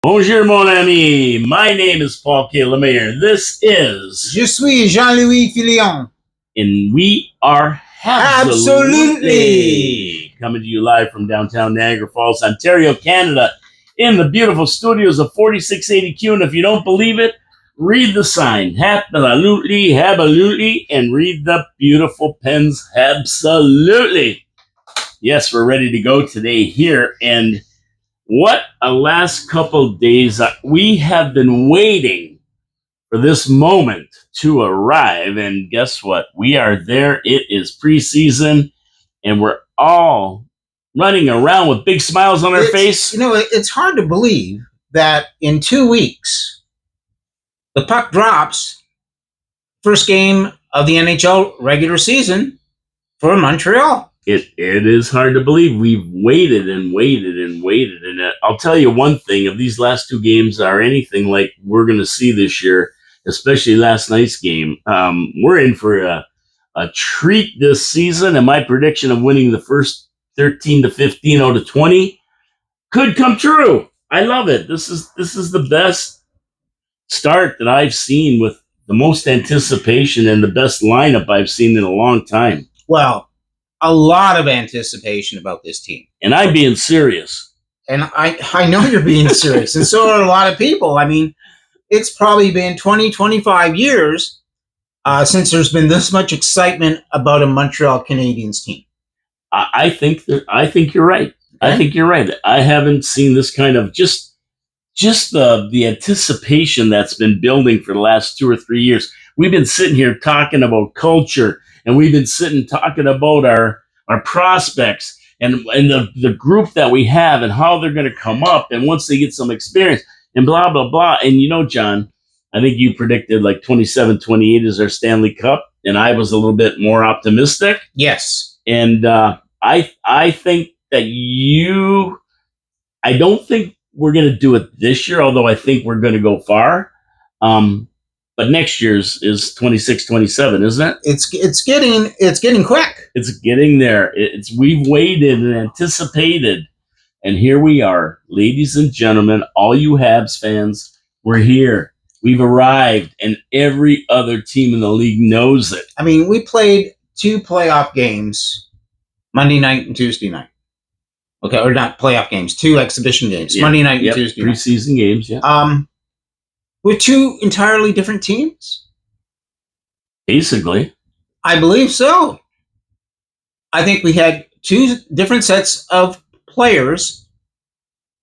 Bonjour, mon ami. My name is Paul K. Lemaire. This is... Je suis Jean-Louis Filion. And we are Absolutely coming to you live from downtown Niagara Falls, Ontario, Canada, in the beautiful studios of 4680Q. And if you don't believe it, read the sign. Absolutely, Habsolutely, and read the beautiful pens. Absolutely. Yes, we're ready to go today here. And what a last couple days. We have been waiting for this moment to arrive. And guess what? We are there. It is preseason, and we're all running around with big smiles on our face. You know, it's hard to believe that in 2 weeks, the puck drops, first game of the NHL regular season for Montreal. It is hard to believe. We've waited and waited and waited. And I'll tell you one thing, if these last two games are anything like we're going to see this year, especially last night's game, we're in for a treat this season. And my prediction of winning the first 13 to 15 out of 20 could come true. I love it. This is the best start that I've seen, with the most anticipation and the best lineup I've seen in a long time. Well, a lot of anticipation about this team. And I'm being serious. And I know you're being serious. And so are a lot of people. I mean, it's probably been 20, 25 years since there's been this much excitement about a Montreal Canadiens team. I think you're right. Okay. I think you're right. I haven't seen this kind of just the anticipation that's been building for the last 2 or 3 years. We've been sitting here talking about culture, and we've been sitting talking about our prospects and the group that we have and how they're going to come up, and once they get some experience and blah, blah, blah. And you know, John, I think you predicted like 27-28 is our Stanley Cup, and I was a little bit more optimistic. Yes. And I think that I don't think we're going to do it this year, although I think we're going to go far. But next year's is 26-27, isn't it? It's getting quick. It's getting there. We've waited and anticipated, and here we are, ladies and gentlemen, all you Habs fans. We're here. We've arrived, and every other team in the league knows it. I mean, we played 2 playoff games, Monday night and Tuesday night. Okay, or not playoff games, 2 exhibition games, yeah. Monday night and Tuesday night. Preseason games, yeah. With 2 entirely different teams? Basically. I believe so. I think we had 2 different sets of players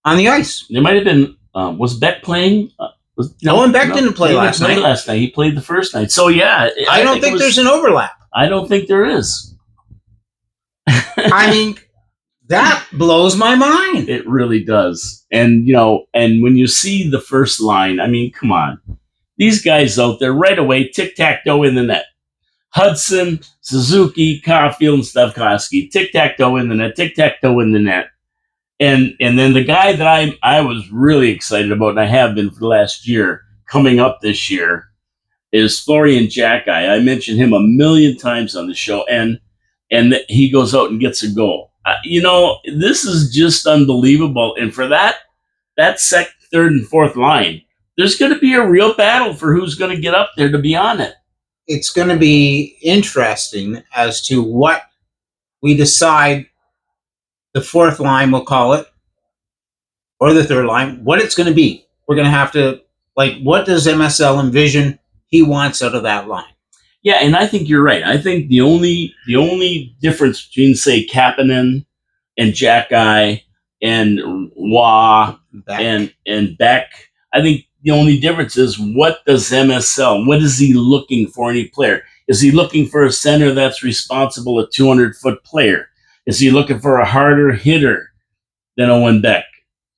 on the ice. There might have been, was Beck playing? No, Beck didn't play last night. Last night. He played the first night. So, yeah. I don't think there's an overlap. I don't think there is. I mean, that blows my mind. It really does. And, you know, and when you see the first line, I mean, come on. These guys out there right away, tic-tac-toe in the net. Hudson, Suzuki, Caulfield, and Stavkovsky. Tic-tac-toe in the net, tic-tac-toe in the net. And then the guy that I was really excited about, and I have been for the last year, coming up this year, is Florian Jackeye. I mentioned him a million times on the show, and he goes out and gets a goal. You know, this is just unbelievable. And for that second, third, and fourth line, there's going to be a real battle for who's going to get up there to be on it. It's going to be interesting as to what we decide the fourth line, we'll call it, or the third line, what it's going to be. We're going to have to, like, what does MSL envision he wants out of that line? Yeah, and I think you're right. I think the only difference between, say, Kapanen and Jackeye and Waugh and Beck, I think the only difference is, what does MSL, what is he looking for in a player? Is he looking for a center that's responsible, a 200-foot player? Is he looking for a harder hitter than Owen Beck,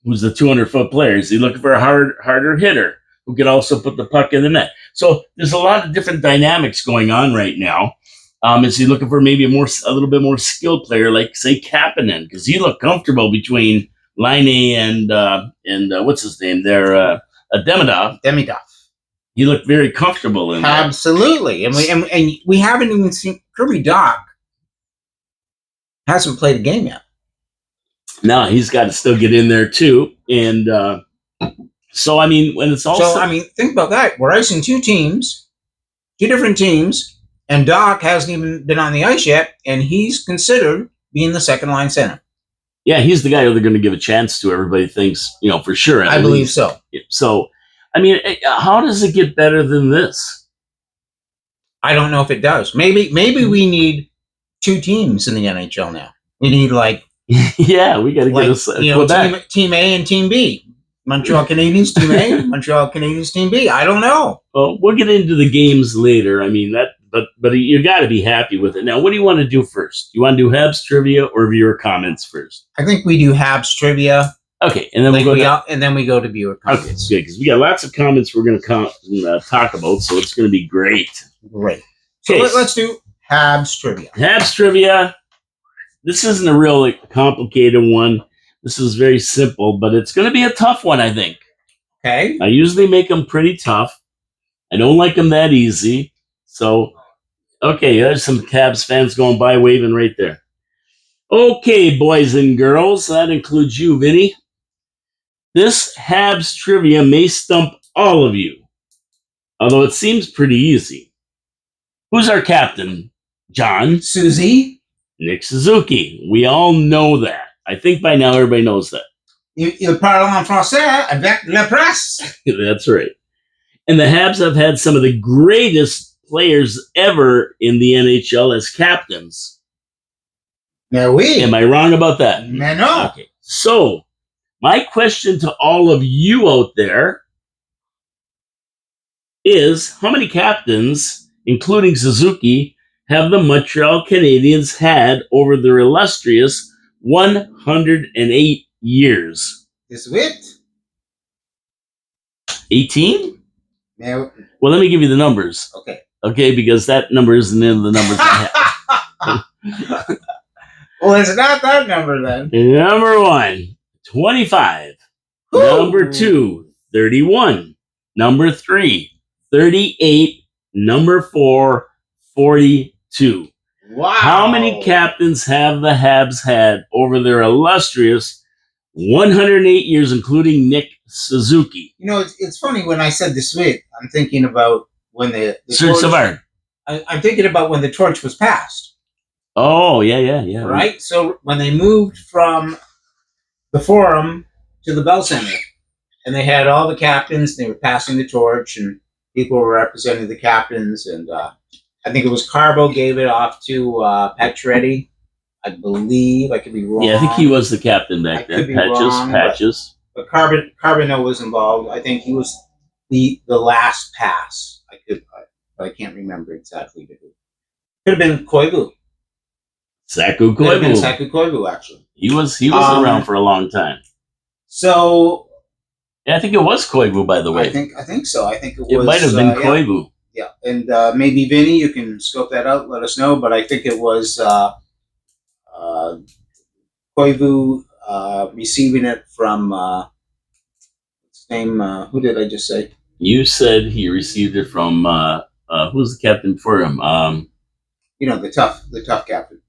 who's the 200-foot player? Is he looking for a harder hitter who can also put the puck in the net? So there's a lot of different dynamics going on right now. Is he looking for maybe a little bit more skilled player, like, say, Kapanen, because he looked comfortable between Laine and what's his name there, Demidov. He looked very comfortable in that. Absolutely, and we haven't even seen Kirby Dach. Hasn't played a game yet. No, he's got to still get in there too, and So I mean, when it's all So I mean, think about that. We're icing two different teams, and Doc hasn't even been on the ice yet, and he's considered being the second line center. yeah, he's the guy who they're going to give a chance to. Everybody thinks, for sure. I believe so. So, I mean, how does it get better than this? I don't know if it does. Maybe we need two teams in the NHL now. We need yeah, we got to get us team A and Team B. Montreal Canadiens Team A, Montreal Canadiens Team B. I don't know. Well, we'll get into the games later. I mean but you got to be happy with it. Now, what do you want to do first? You want to do Habs trivia or viewer comments first? I think we do Habs trivia. Okay, and then we go to viewer comments. Okay, because we got lots of comments we're going to talk about, so it's going to be great. Great. So let's do Habs trivia. Habs trivia. This isn't a real complicated one. This is very simple, but it's going to be a tough one, I think. Okay. I usually make them pretty tough. I don't like them that easy. So, okay, there's some Habs fans going by waving right there. Okay, boys and girls, that includes you, Vinny. This Habs trivia may stump all of you, although it seems pretty easy. Who's our captain? John? Susie? Nick Suzuki. We all know that. I think by now everybody knows that. Il parle en français avec la presse. That's right. And the Habs have had some of the greatest players ever in the NHL as captains. Mais oui. Am I wrong about that? Mais non. Okay. So, my question to all of you out there is, how many captains, including Suzuki, have the Montreal Canadiens had over their illustrious 108 years? 18. 18? Well, let me give you the numbers. Okay. Okay, because that number isn't in the numbers I have. Well, it's not that number then. Number 1, 25. Ooh. Number 2, 31. Number 3, 38. Number 4, 42. Wow. How many captains have the Habs had over their illustrious 108 years, including Nick Suzuki? It's funny when I said the suite, I'm thinking about when the Serge Savard. I'm thinking about when the torch was passed. Oh, yeah. Right? So when they moved from the Forum to the Bell Center, and they had all the captains, they were passing the torch, and people were representing the captains, and I think it was Carbo gave it off to Pacioretty, I believe. I could be wrong. Yeah, I think he was the captain back then. Patches. But Carbonneau was involved. I think he was the last pass. I can't remember exactly. Could have been Koivu. Saku Could have been Saku Koivu, actually. He was around for a long time. So yeah, I think it was Koivu, by the way. I think so. I think it might have been Koivu. Yeah, and maybe Vinny, you can scope that out. Let us know. But I think it was Koivu receiving it from what's his name? Who did I just say? You said he received it from who's the captain for him? The tough captain.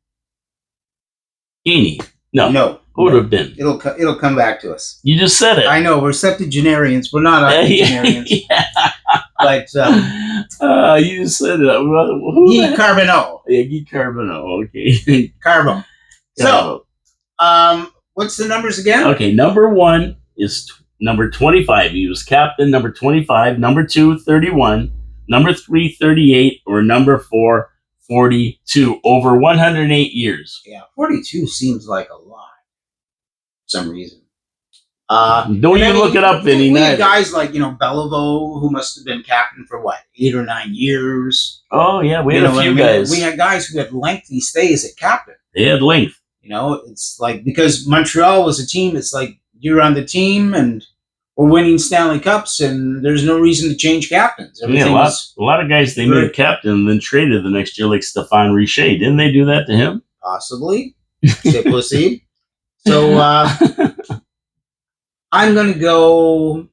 Heaney. No. Who would have been? It'll come back to us. You just said it. I know we're septuagenarians. We're not octogenarians. Yeah. But you said it. Guy Carbonneau. Yeah, Guy Carbonneau. Okay. Carbo. So, what's the numbers again? Okay, number 1 is number 25. He was captain. Number 25. Number 2, 31. Number 3, 38. Or number 4, 42. Over 108 years. Yeah, 42 seems like a lot for some reason. Don't even look it up, Vinny. We had guys like, Beliveau, who must have been captain for 8 or 9 years. Oh, yeah, we had a few guys. We had guys who had lengthy stays at captain. They had length. It's like, because Montreal was a team, it's like you're on the team and we're winning Stanley Cups and there's no reason to change captains. A lot of guys they made captain and then traded the next year, like Stéphane Richer. Didn't they do that to him? Possibly. C'est possible. So, I'm going to go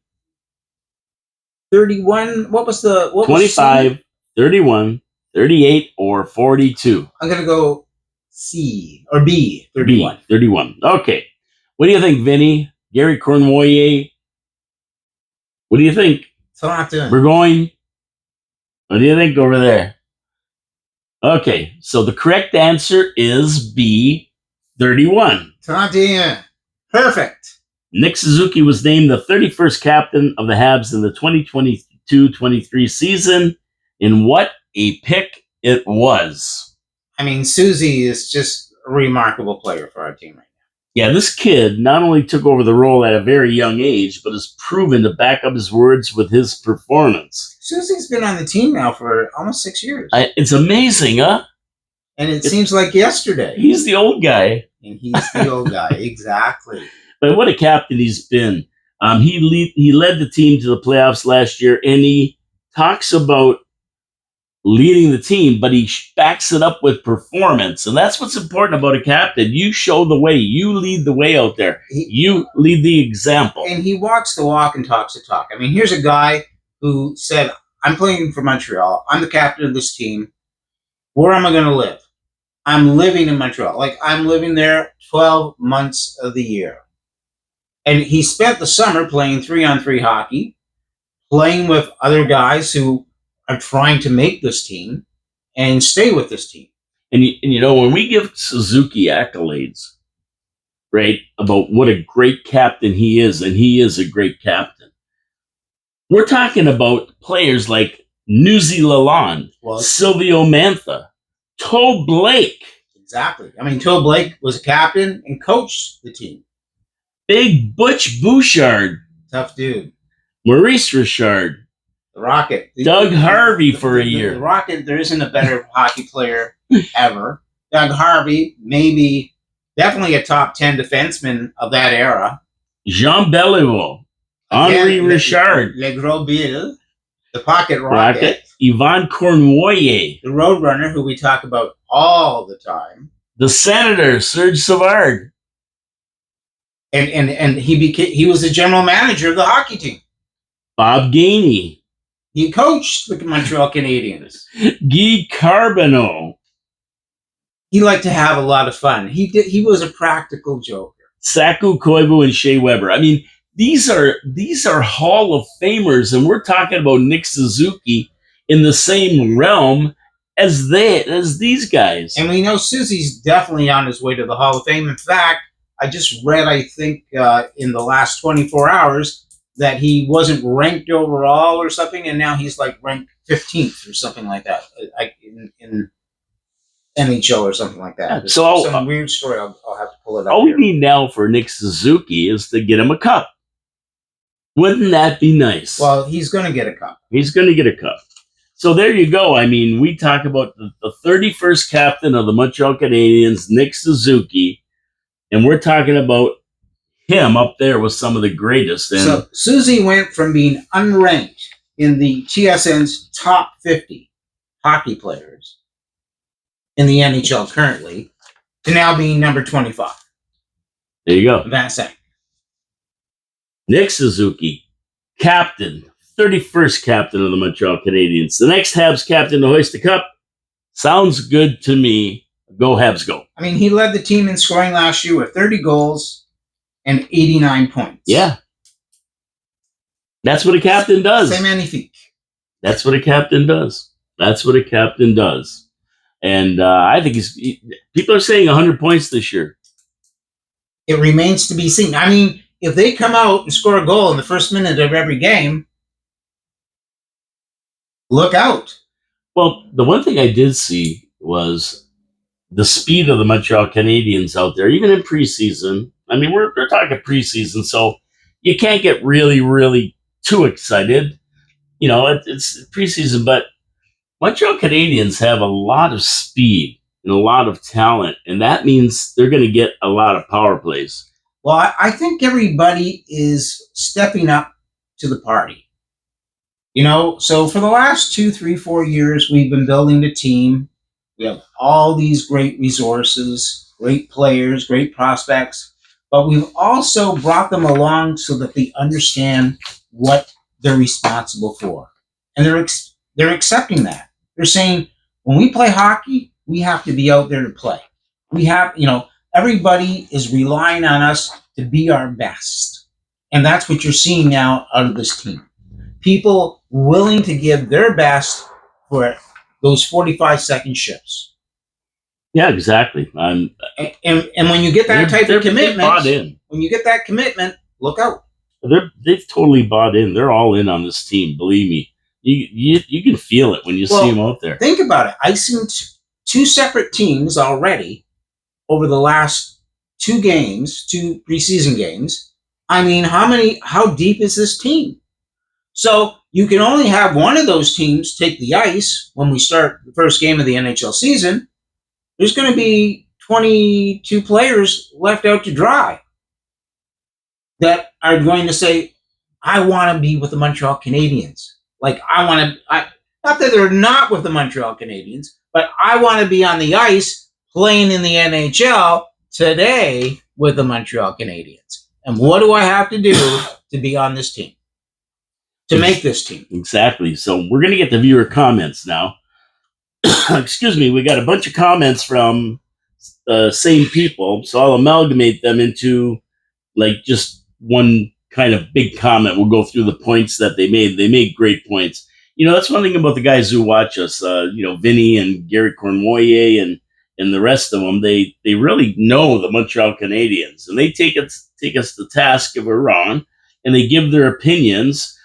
31. What was 25, 31, 38, or 42? I'm going to go C or B, 31. B, 31. Okay. What do you think, Vinny? Gary Cornwallier What do you think? Taunton. We're going. What do you think over there? Okay, so the correct answer is B, 31. Taunton. Perfect. Nick Suzuki was named the 31st captain of the Habs in the 2022-23 season. And what a pick it was. I mean, Susie is just a remarkable player for our team right now. Yeah, this kid not only took over the role at a very young age, but has proven to back up his words with his performance. Susie's been on the team now for almost 6 years. It's amazing, huh? And it seems like yesterday. He's the old guy. And he's the old guy, exactly. But what a captain he's been. He led the team to the playoffs last year, and he talks about leading the team, but he backs it up with performance. And that's what's important about a captain. You show the way. You lead the way out there. You lead the example. And he walks the walk and talks the talk. I mean, here's a guy who said, I'm playing for Montreal. I'm the captain of this team. Where am I going to live? I'm living in Montreal. Like, I'm living there 12 months of the year. And he spent the summer playing 3-on-3 hockey, playing with other guys who are trying to make this team and stay with this team. And you know, when we give Suzuki accolades, right, about what a great captain he is, and he is a great captain, we're talking about players like Nuzi Lalonde, Silvio Mantha, Toe Blake. Exactly. I mean, Toe Blake was a captain and coached the team. Big Butch Bouchard. Tough dude. Maurice Richard. The Rocket. Doug Harvey for a year. The Rocket, there isn't a better hockey player ever. Doug Harvey, definitely a top 10 defenseman of that era. Jean Beliveau. Henri Richard. Le Gros Bill. The Pocket Rocket. Yvon Cournoyer. The Roadrunner, who we talk about all the time. The Senator, Serge Savard. And he was the general manager of the hockey team. Bob Gainey. He coached the Montreal Canadiens. Guy Carbonneau. He liked to have a lot of fun. He was a practical joker. Saku Koivu and Shea Weber. I mean, these are Hall of Famers, and we're talking about Nick Suzuki in the same realm as these guys. And we know Susie's definitely on his way to the Hall of Fame. In fact, I just read, I think, in the last 24 hours that he wasn't ranked overall or something, and now he's like ranked 15th or something like that in NHL or something like that. Yeah, so some weird story. I'll have to pull it up. All we need now for Nick Suzuki is to get him a cup. Wouldn't that be nice? Well, he's going to get a cup. He's going to get a cup. So there you go. I mean, we talk about the 31st captain of the Montreal Canadiens, Nick Suzuki, and we're talking about him up there with some of the greatest. And so Susie went from being unranked in the TSN's top 50 hockey players in the NHL currently to now being number 25. There you go. That's it. Nick Suzuki, captain, 31st captain of the Montreal Canadiens. The next Habs captain to hoist the cup. Sounds good to me. Go Habs, go. I mean, he led the team in scoring last year with 30 goals and 89 points. Yeah. That's what a captain does. C'est magnifique. That's what a captain does. That's what a captain does. And I think people are saying 100 points this year. It remains to be seen. I mean, if they come out and score a goal in the first minute of every game, look out. Well, the one thing I did see was the speed of the Montreal Canadiens out there, even in preseason. I mean, we're talking preseason, so you can't get really, really too excited. You know, it's preseason, but Montreal Canadiens have a lot of speed and a lot of talent, and that means they're going to get a lot of power plays. Well, I think everybody is stepping up to the party. You know, so for the last 2, 3, 4 years, we've been building the team. We have all these great resources, great players, great prospects, but we've also brought them along so that they understand what they're responsible for. And they're accepting that. They're saying, when we play hockey, we have to be out there to play. We have, everybody is relying on us to be our best. And that's what you're seeing now out of this team. people willing to give their best for those 45-second shifts. Yeah, exactly. And when you get that type of They're commitment, bought in. when you get that commitment, look out. They've totally bought in. They're all in on this team. Believe me, you can feel it when you see them out there. Think about it. I've seen two separate teams already over the last two preseason games. I mean, how deep is this team? So you can only have one of those teams take the ice when we start the first game of the NHL season. There's going to be 22 players left out to dry that are going to say, I want to be with the Montreal Canadiens. Like, not that they're not with the Montreal Canadiens, but I want to be on the ice playing in the NHL today with the Montreal Canadiens. And what do I have to do to be on this team? To make this team. Exactly. So we're going to get the viewer comments now. Excuse me. We got a bunch of comments from same people. So I'll amalgamate them into like just one kind of big comment. We'll go through the points that they made. They made great points. You know, that's one thing about the guys who watch us, Vinny and Gary Cornmoyer and the rest of them. They really know the Montreal Canadiens, and they take us to task if we're wrong, and they give their opinions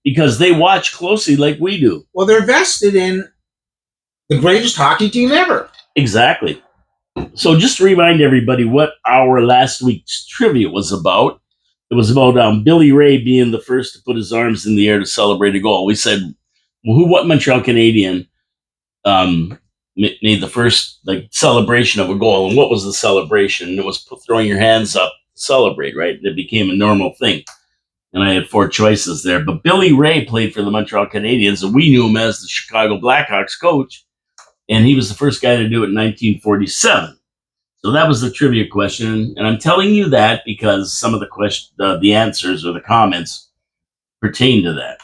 because they watch closely like we do. Well, they're vested in the greatest hockey team ever. Exactly. So just to remind everybody what our last week's trivia was about. It was about Billy Ray being the first to put his arms in the air to celebrate a goal. We said, what Montreal Canadian made the first celebration of a goal, and what was the celebration? And it was throwing your hands up to celebrate, right? It became a normal thing. And I had four choices there. But Billy Ray played for the Montreal Canadiens, and we knew him as the Chicago Blackhawks coach. And he was the first guy to do it in 1947. So that was the trivia question, and I'm telling you that because some of the answers or the comments pertain to that.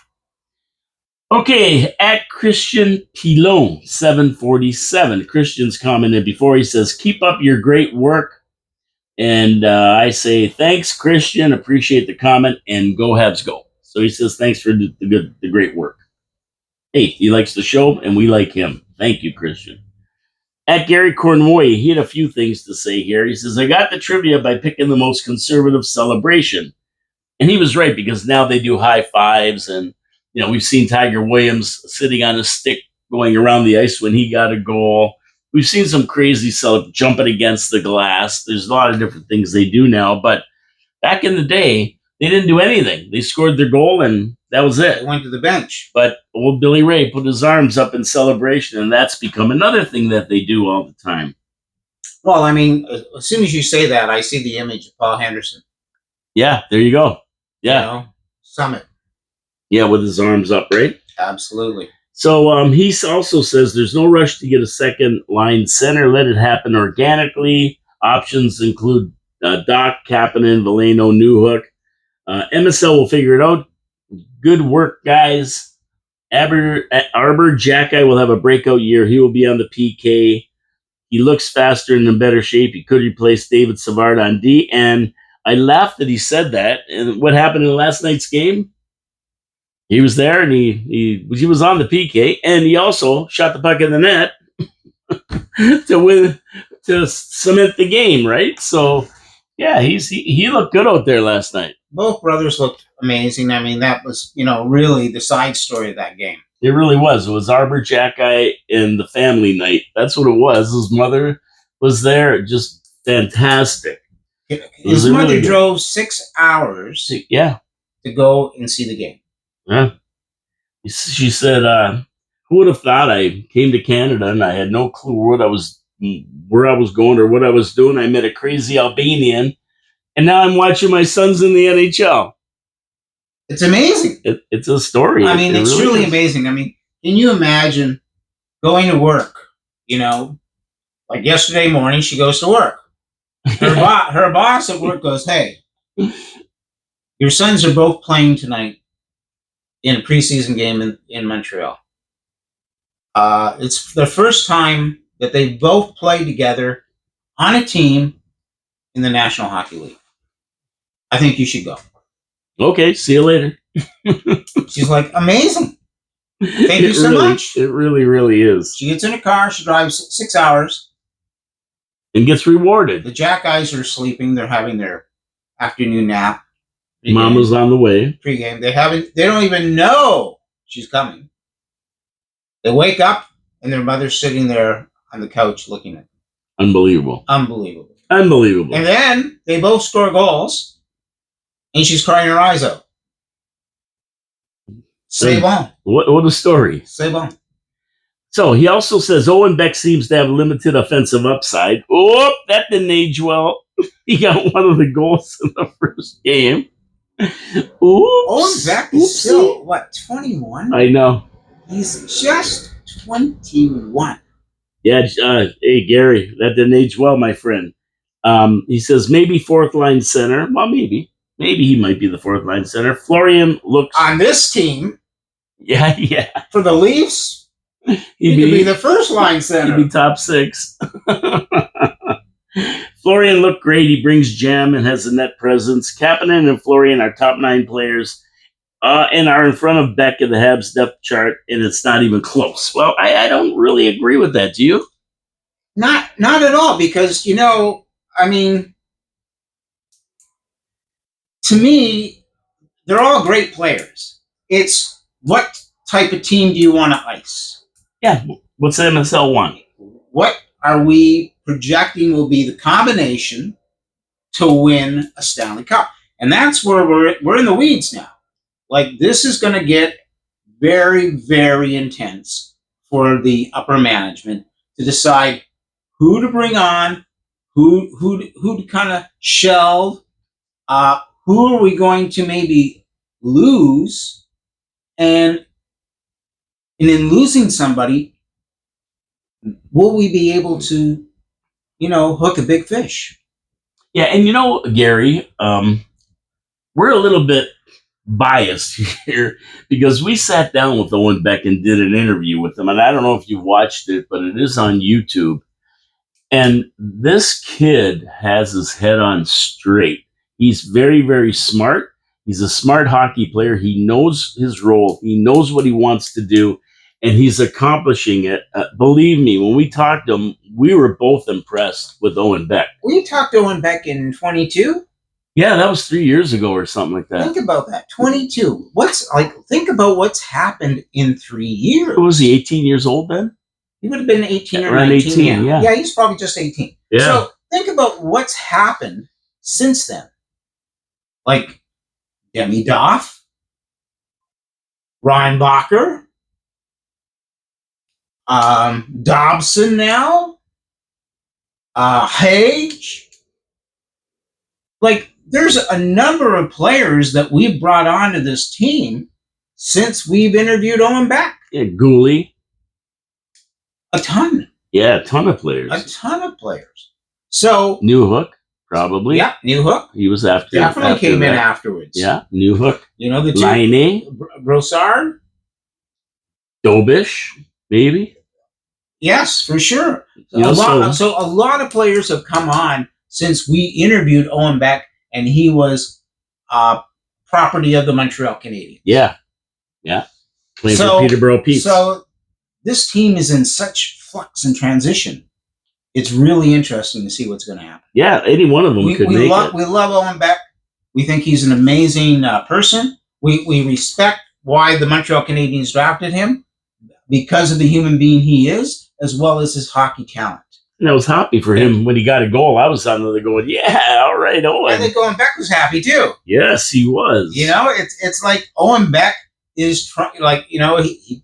Okay, at Christian Pilon 747, Christian's commented before. He says, "Keep up your great work," and I say, "Thanks, Christian. Appreciate the comment, and go Habs go." So he says, "Thanks for the great work." Hey, he likes the show, and we like him. Thank you, Christian. At Gary Cornmoyer, he had a few things to say here. He says, "I got the trivia by picking the most conservative celebration." And he was right, because now they do high fives. And, we've seen Tiger Williams sitting on a stick going around the ice when he got a goal. We've seen some crazy jumping against the glass. There's a lot of different things they do now. But back in the day, they didn't do anything. They scored their goal, and that was it. They went to the bench. But old Billy Ray put his arms up in celebration, and that's become another thing that they do all the time. Well, I mean, as soon as you say that, I see the image of Paul Henderson. Yeah, there you go. Yeah. Summit. Yeah, with his arms up, right? Absolutely. So he also says there's no rush to get a second line center. Let it happen organically. Options include Doc, Kapanen, Veleno, Newhook. MSL will figure it out. Good work, guys. Arbor Jackeye will have a breakout year. He will be on the PK. He looks faster and in better shape. He could replace David Savard on D. And I laughed that he said that. And what happened in last night's game? He was there, and he was on the PK, and he also shot the puck in the net to cement the game, right? So, yeah, he looked good out there last night. Both brothers looked amazing. I mean, that was, really the side story of that game. It really was. It was Arbor Jackeye and the family night. That's what it was. His mother was there. Just fantastic. His mother drove 6 hours to go and see the game. Yeah. She said, who would have thought I came to Canada and I had no clue where I was going or what I was doing. I met a crazy Albanian, and now I'm watching my sons in the NHL. It's amazing. It's a story. I mean, it's really truly amazing. I mean, can you imagine going to work, like yesterday morning, she goes to work. Her boss at work goes, "Hey, your sons are both playing tonight in a preseason game in Montreal. It's the first time that they both play together on a team in the National Hockey League. I think you should go." Okay, see you later. She's like, amazing. Thank you so much. It really, really is. She gets in a car. She drives 6 hours. And gets rewarded. The Jackeyes are sleeping. They're having their afternoon nap. Pre-game. Mama's on the way. Pre-game. They don't even know she's coming. They wake up and their mother's sitting there on the couch looking at them. Unbelievable. And then they both score goals, and she's crying her eyes out. C'est bon. What a story. C'est bon. So he also says Owen Beck seems to have limited offensive upside. Oh, that didn't age well. He got one of the goals in the first game. Oops. Owen Beck is still, 21? I know. He's just 21. Yeah, hey, Gary, that didn't age well, my friend. He says maybe fourth line center. Well, maybe. Maybe he might be the fourth line center. Florian looks... On this team... Yeah. For the Leafs, he could be the first line center. He'd be top 6. Florian looked great. He brings jam and has a net presence. Kapanen and Florian are top 9 players and are in front of Beck in the Habs depth chart, and it's not even close. Well, I don't really agree with that. Do you? Not at all, because, to me, they're all great players. It's what type of team do you want to ice? Yeah. What's MSL want? What are we projecting will be the combination to win a Stanley Cup? And that's where we're in the weeds now. Like, this is going to get very, very intense for the upper management to decide who to bring on, who to kind of shelve, who are we going to maybe lose, and in losing somebody, will we be able to, hook a big fish? Yeah, and Gary, we're a little bit biased here because we sat down with Owen Beck and did an interview with him, and I don't know if you've watched it, but it is on YouTube. And this kid has his head on straight. He's very, very smart. He's a smart hockey player. He knows his role. He knows what he wants to do, and he's accomplishing it. Believe me, when we talked to him, we were both impressed with Owen Beck. We talked to Owen Beck in 22? Yeah, that was 3 years ago or something like that. Think about that. 22. Think about what's happened in 3 years. Was he 18 years old then? He would have been 18 or around 19. 18, yeah. Yeah, he's probably just 18. Yeah. So think about what's happened since then. Like Demi Doff, Reinbacher, Dobson now, Hage. Like, there's a number of players that we've brought onto this team since we've interviewed Owen Beck. Yeah, Gooley. A ton. Yeah, a ton of players. A ton of players. So New Hook, probably. Yeah, New Hook. He was after. Definitely came that. in afterwards. Yeah, New Hook. The two. Laine. Brossard. Dobish, maybe. Yes, for sure. A lot of players have come on since we interviewed Owen Beck, and he was property of the Montreal Canadiens. Yeah. Playing for Peterborough Petes. So this team is in such flux and transition. It's really interesting to see what's going to happen. Yeah, any one of them could make it. We love Owen Beck. We think he's an amazing person. We respect why the Montreal Canadiens drafted him, because of the human being he is, as well as his hockey talent. And I was happy for him when he got a goal. I was on there going, yeah, all right, Owen. I think Owen Beck was happy too. Yes, he was. It's like Owen Beck is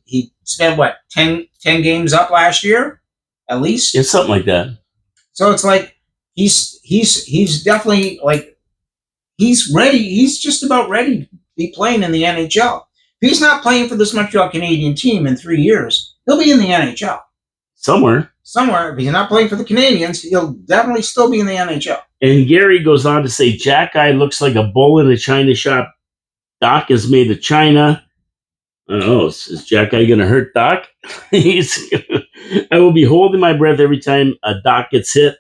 he spent 10 games up last year, at least. Yeah, something like that. So it's like he's definitely he's ready. He's just about ready to be playing in the NHL. If he's not playing for this Montreal Canadian team in 3 years, he'll be in the NHL. Somewhere. If he's not playing for the Canadiens, he'll definitely still be in the NHL. And Gary goes on to say, Jackeye looks like a bull in a china shop. Doc is made of China. I don't know. Is Jackeye going to hurt Doc? I will be holding my breath every time a Doc gets hit.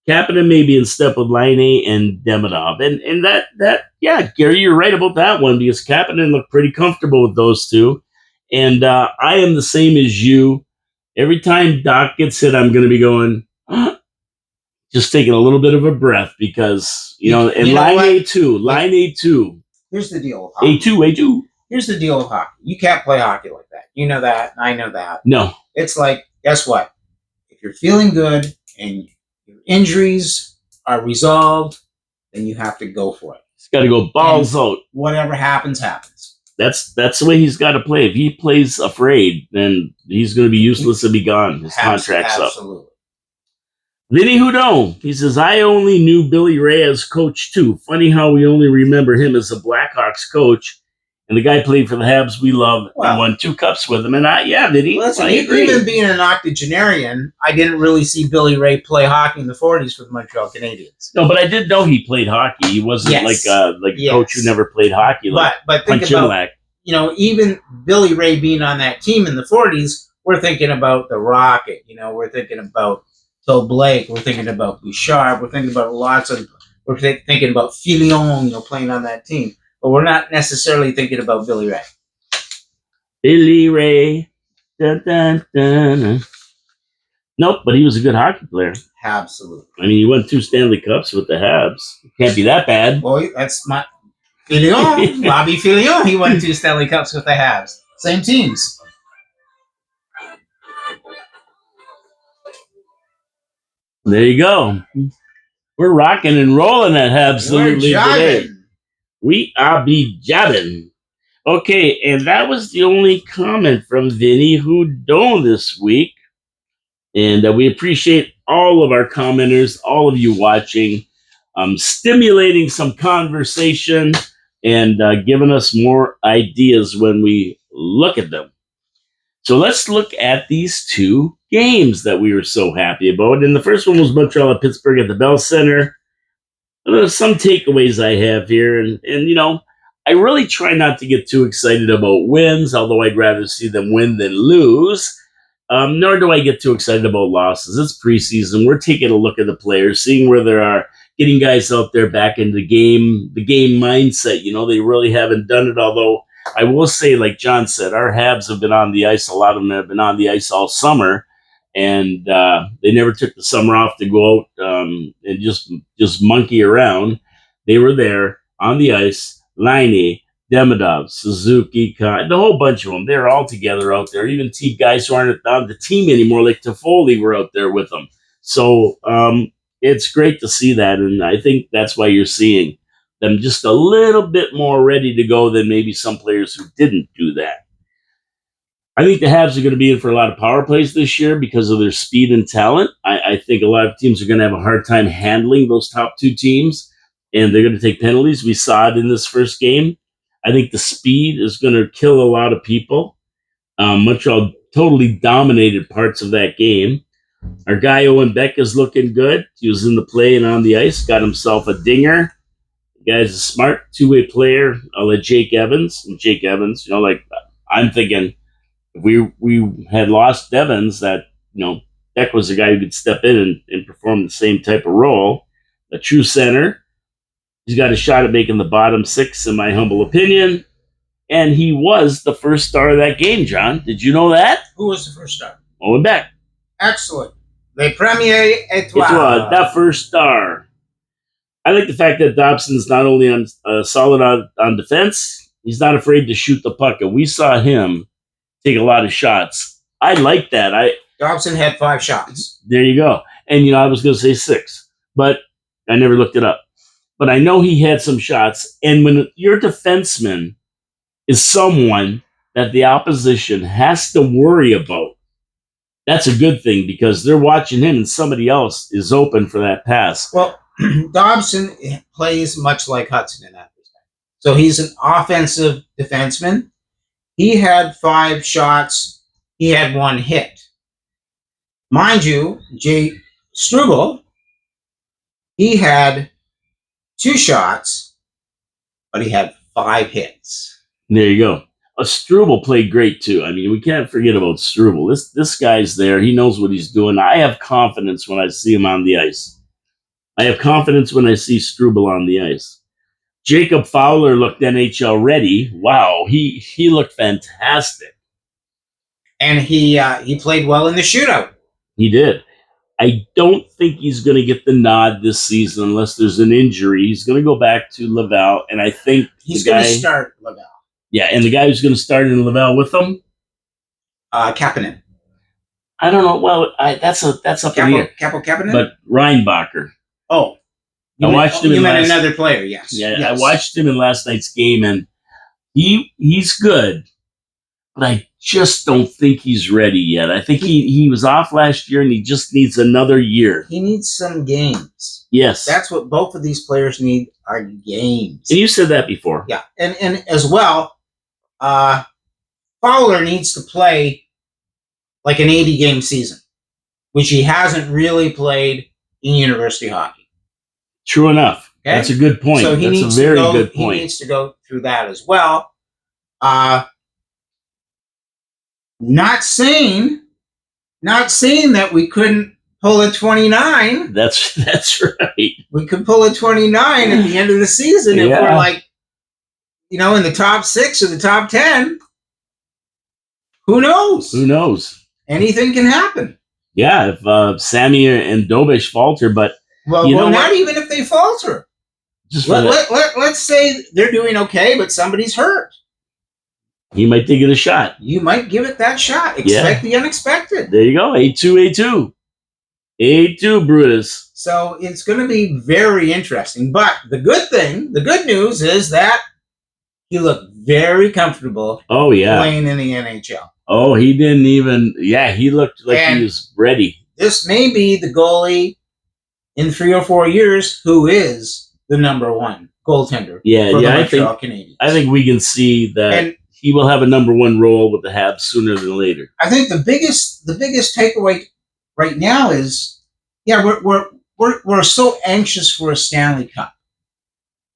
Kapanen may be in step with Line and Demidov. And yeah, Gary, you're right about that one because Kapanen looked pretty comfortable with those two. And I am the same as you. Every time Doc gets hit, I'm going to be going, just taking a little bit of a breath because, and Line A2. Here's the deal with hockey. A2. Here's the deal with hockey. You can't play hockey like that. You know that. I know that. No. It's like, guess what? If you're feeling good and your injuries are resolved, then you have to go for it. He's got to go balls out. Whatever happens, happens. That's the way he's got to play. If he plays afraid, then he's going to be useless and be gone. His contract's up. Absolutely. Vinny Houdon, he says, I only knew Billy Ray as coach too. Funny how we only remember him as a Blackhawks coach. And the guy played for the Habs we love and won 2 cups with him. And Vinny, listen, I agree. Even being an octogenarian, I didn't really see Billy Ray play hockey in the 40s for the Montreal Canadiens. No, but I did know he played hockey. He wasn't like a coach who never played hockey. But think about, even Billy Ray being on that team in the 40s, we're thinking about the Rocket. We're thinking about Phil Blake. We're thinking about Bouchard. We're thinking about we're thinking about Filion, playing on that team. But we're not necessarily thinking about Billy Ray. Billy Ray. Dun, dun, dun, dun. Nope, but he was a good hockey player. Absolutely. I mean, he won 2 Stanley Cups with the Habs. Can't be that bad. Boy, that's my Filion. Bobby Filion. He won 2 Stanley Cups with the Habs. Same teams. There you go. We're rocking and rolling at Absolutely today. We are be jabbing. Okay, and that was the only comment from Vinny Houdon this week. And we appreciate all of our commenters, all of you watching, stimulating some conversation and giving us more ideas when we look at them. So let's look at these 2 games that we were so happy about. And the first one was Montreal at Pittsburgh at the Bell Center. There's some takeaways I have here. And I really try not to get too excited about wins, although I'd rather see them win than lose. Nor do I get too excited about losses. It's preseason. We're taking a look at the players, seeing where they are, getting guys out there back in the game mindset. They really haven't done it, although I will say, like John said, our Habs have been on the ice. A lot of them have been on the ice all summer. And they never took the summer off to go out and just monkey around. They were there on the ice. Line, Demidov, Suzuki, the whole bunch of them. They're all together out there. Even guys who aren't on the team anymore, like Toffoli, were out there with them. So it's great to see that. And I think that's why you're seeing them just a little bit more ready to go than maybe some players who didn't do that. I think the Habs are going to be in for a lot of power plays this year because of their speed and talent. I think a lot of teams are going to have a hard time handling those top 2 teams, and they're going to take penalties. We saw it in this first game. I think the speed is going to kill a lot of people. Montreal totally dominated parts of that game. Our guy Owen Beck is looking good. He was in the play and on the ice, got himself a dinger. The guy's a smart 2-way player. I'll let Jake Evans, I'm thinking, if we had lost Evans, that Beck was the guy who could step in and perform the same type of role. A true center. He's got a shot at making the bottom 6, in my humble opinion. And he was the first star of that game, John. Did you know that? Who was the first star? Owen Beck. Excellent. Le premier étoile. That first star. I like the fact that Dobson's not only solid on defense, he's not afraid to shoot the puck. And we saw him take a lot of shots. I like that. Dobson had 5 shots. There you go. And I was going to say 6, but I never looked it up. But I know he had some shots. And when your defenseman is someone that the opposition has to worry about, that's a good thing because they're watching him and somebody else is open for that pass. Well, Dobson plays much like Hudson in that respect. So he's an offensive defenseman. He had 5 shots. He had 1 hit. Mind you, Jay Struble, he had 2 shots, but he had 5 hits. There you go. Struble played great too. I mean, we can't forget about Struble. This guy's there. He knows what he's doing. I have confidence when I see him on the ice. I have confidence when I see Struble on the ice. Jacob Fowler looked NHL ready. Wow, he looked fantastic. And he played well in the shootout. He did. I don't think he's going to get the nod this season unless there's an injury. He's going to go back to Laval, and I think he's going to start Laval. Yeah, and the guy who's going to start in Laval with him, Kapanen. I don't know. Well, that's up in the air. Kapanen, but Reinbacher. Oh, I watched him. You meant another player? Yes. Yeah, yes. I watched him in last night's game, and he's good. But I just don't think he's ready yet. I think he was off last year, and he just needs another year. He needs some games. Yes. That's what both of these players need, are games. And you said that before. Yeah. And as well, Fowler needs to play like an 80-game season, which he hasn't really played in university hockey. True enough. Okay? That's a good point. So That's a very good point. He needs to go through that as well. Not saying that we couldn't pull a 29. That's right. We could pull a 29 at the end of the season if we're like, in the top 6 or the top 10. Who knows? Who knows? Anything can happen. Yeah, if Sammy and Dobish falter, but well, not even if they falter. Just let's say they're doing okay, but somebody's hurt. He might take it a shot. You might give it that shot. Expect the unexpected. There you go. A2, Brutus. So it's going to be very interesting. But the good news is that he looked very comfortable playing in the NHL. Oh, he didn't even, he looked like he was ready. This may be the goalie in 3 or 4 years who is the number one goaltender for the Montreal Canadiens. I think we can see that he will have a number one role with the Habs sooner than later. I think the biggest takeaway right now is, we're so anxious for a Stanley Cup.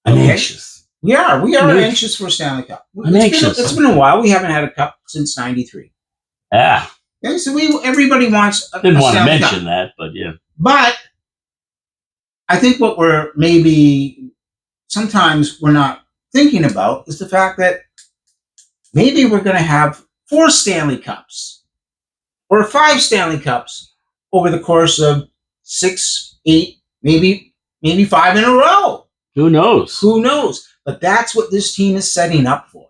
I'm anxious. We are anxious for a Stanley Cup. It's been a while. We haven't had a cup since '93. Yeah. Okay, so everybody wants a Didn't want to Stanley mention Cup. that, but yeah. But I think what we're maybe sometimes we're not thinking about is the fact that maybe we're going to have 4 Stanley Cups or 5 Stanley Cups over the course of 6, 8, maybe 5 in a row. Who knows? Who knows? But that's what this team is setting up for.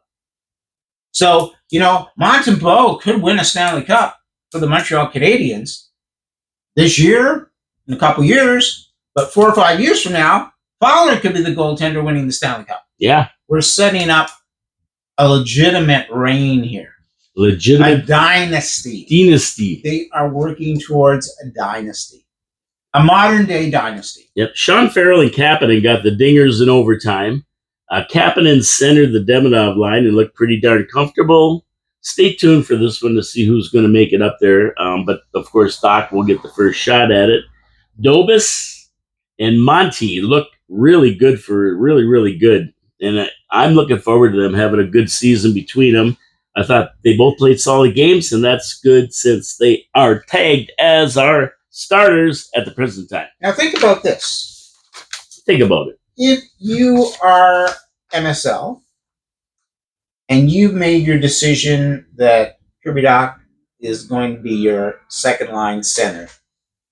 So, Montembeault could win a Stanley Cup for the Montreal Canadiens this year, in a couple years, but 4 or 5 years from now, Fowler could be the goaltender winning the Stanley Cup. Yeah. We're setting up a legitimate reign here. Legitimate. A dynasty. They are working towards a dynasty. A modern-day dynasty. Yep. Sean Farrell and Kapanen got the dingers in overtime. Kapanen centered the Demidov line and looked pretty darn comfortable. Stay tuned for this one to see who's going to make it up there. But, of course, Doc will get the first shot at it. Dobis and Monty looked really good really good. And I'm looking forward to them having a good season between them. I thought they both played solid games, and that's good since they are tagged as our starters at the present time. Now think about this. Think about it. If you are MSL and you've made your decision that Kirby Doc is going to be your second line center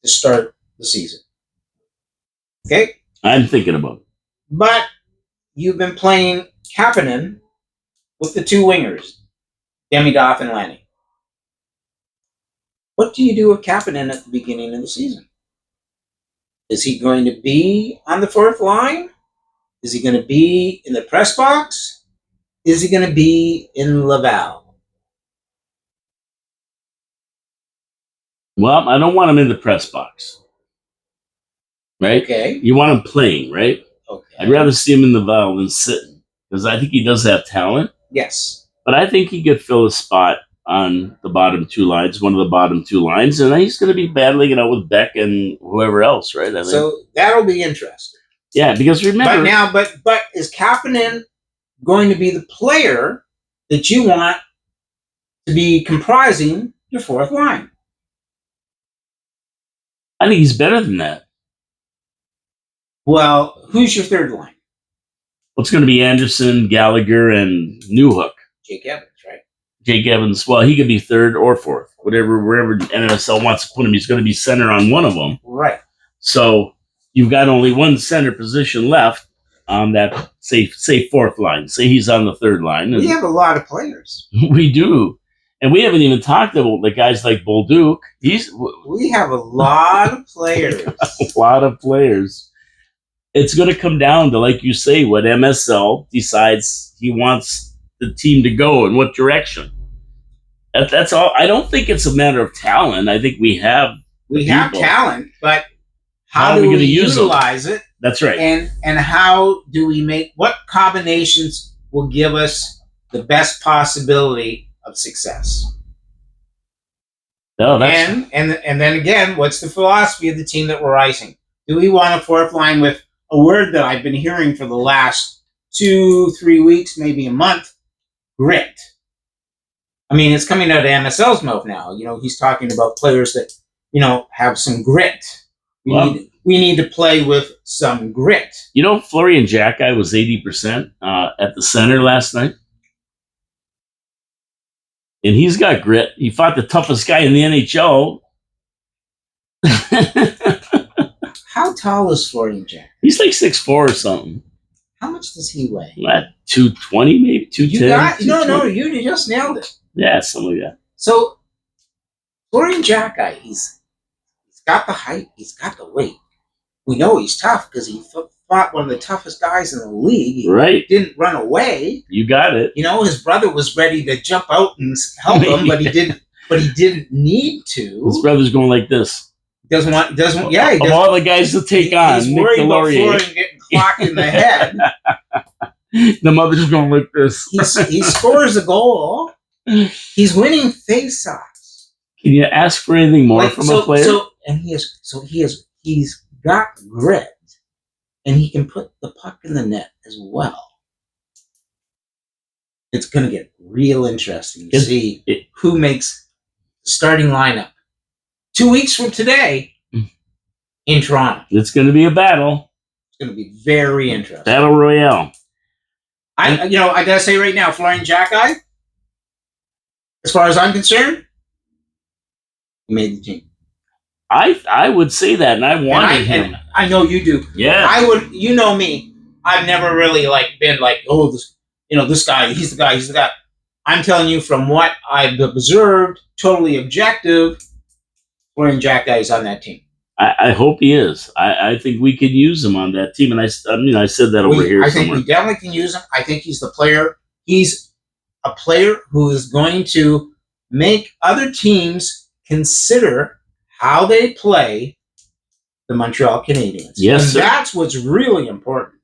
to start the season. Okay? I'm thinking about it. But you've been playing Kapanen with the 2 wingers, Demidov and Lanny. What do you do with Kapanen at the beginning of the season? Is he going to be on the 4th line? Is he going to be in the press box? Is he going to be in Laval? Well, I don't want him in the press box. Right? Okay. You want him playing, right? Okay. I'd rather see him in the Laval than sitting, because I think he does have talent. Yes. But I think he could fill a spot on the bottom 2 lines, one of the bottom 2 lines, and he's going to be battling it out with Beck and whoever else, right? I think. So that'll be interesting. Yeah, because remember... But is Kapanen going to be the player that you want to be comprising your 4th line? I think he's better than that. Well, who's your third line? What's going to be Anderson, Gallagher, and Newhook? Jake Evans, right? Jake Evans. Well, he could be third or fourth, wherever NSL wants to put him. He's going to be center on one of them. Right. So you've got only one center position left on that, say fourth line. Say he's on the third line. We have a lot of players. We do. And we haven't even talked about the guys like Bolduc. We have a lot of players. A lot of players. It's going to come down to, like you say, what MSL decides he wants the team to go in what direction. That's all. I don't think it's a matter of talent. I think we have talent, but how do we utilize it? That's right. And how do we make what combinations will give us the best possibility of success? No, and then again, what's the philosophy of the team that we're icing? Do we want a fourth line with a word that I've been hearing for the last 2-3 weeks, maybe a month? Grit. I mean, it's coming out of MSL's mouth now. He's talking about players that, have some grit. We need to play with some grit. Florian Jackeye was 80% at the center last night. And he's got grit. He fought the toughest guy in the NHL. How tall is Florian Jackeye? He's like 6'4" or something. How much does he weigh? 220, maybe 210. No, you just nailed it. Yeah, something like that. So, Florian Jackeye, he's got the height, he's got the weight. We know he's tough because he fought one of the toughest guys in the league. He didn't run away. You got it. His brother was ready to jump out and help him, but he didn't. But he didn't need to. His brother's going like this. Doesn't. Yeah, of all the guys to take on, he's worried about Florian getting clocked in the head. The mother's going like this. He scores a goal. He's winning face-offs. Can you ask for anything more from a player? He's got grit, and he can put the puck in the net as well. It's going to get real interesting to see who makes the starting lineup 2 weeks from today in Toronto. It's going to be a battle. It's going to be very interesting. Battle Royale. I gotta say right now, Florian Jackeye, as far as I'm concerned, he made the team. I would say that, and I wanted him. I know you do. Yeah. I would. You know me. I've never really been like, oh, this guy. He's the guy. He's the guy. I'm telling you from what I've observed, totally objective. Florian Jackeye is on that team. I hope he is. I think we could use him on that team, and I said that over here. I think we definitely can use him. I think he's the player. He's a player who is going to make other teams consider how they play the Montreal Canadiens. Yes, and sir. That's what's really important.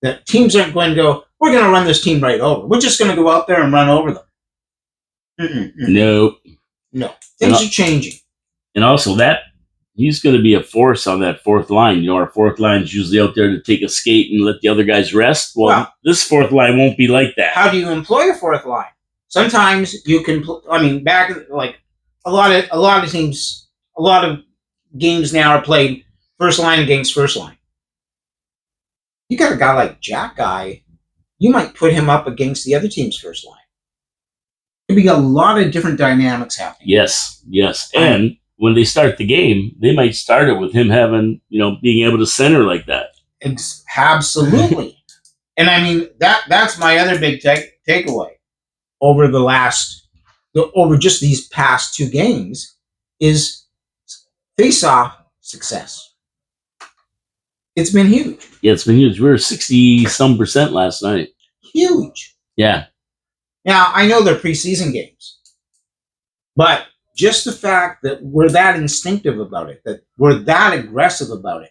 That teams aren't going to go, we're going to run this team right over. We're just going to go out there and run over them. No. Things are changing. And also he's going to be a force on that fourth line. Our fourth line is usually out there to take a skate and let the other guys rest. Well, this fourth line won't be like that. How do you employ a fourth line? Sometimes you can. Back like a lot of teams, a lot of games now are played first line against first line. You got a guy like Jackeye, you might put him up against the other team's first line. There'd be a lot of different dynamics happening. Yes, and when they start the game, they might start it with him having, being able to center like that. Absolutely. And I mean, that's my other big takeaway over over just these past two games is face-off success. It's been huge. Yeah, it's been huge. We were 60-some% last night. Huge. Yeah. Now, I know they're preseason games, but just the fact that we're that instinctive about it, that we're that aggressive about it,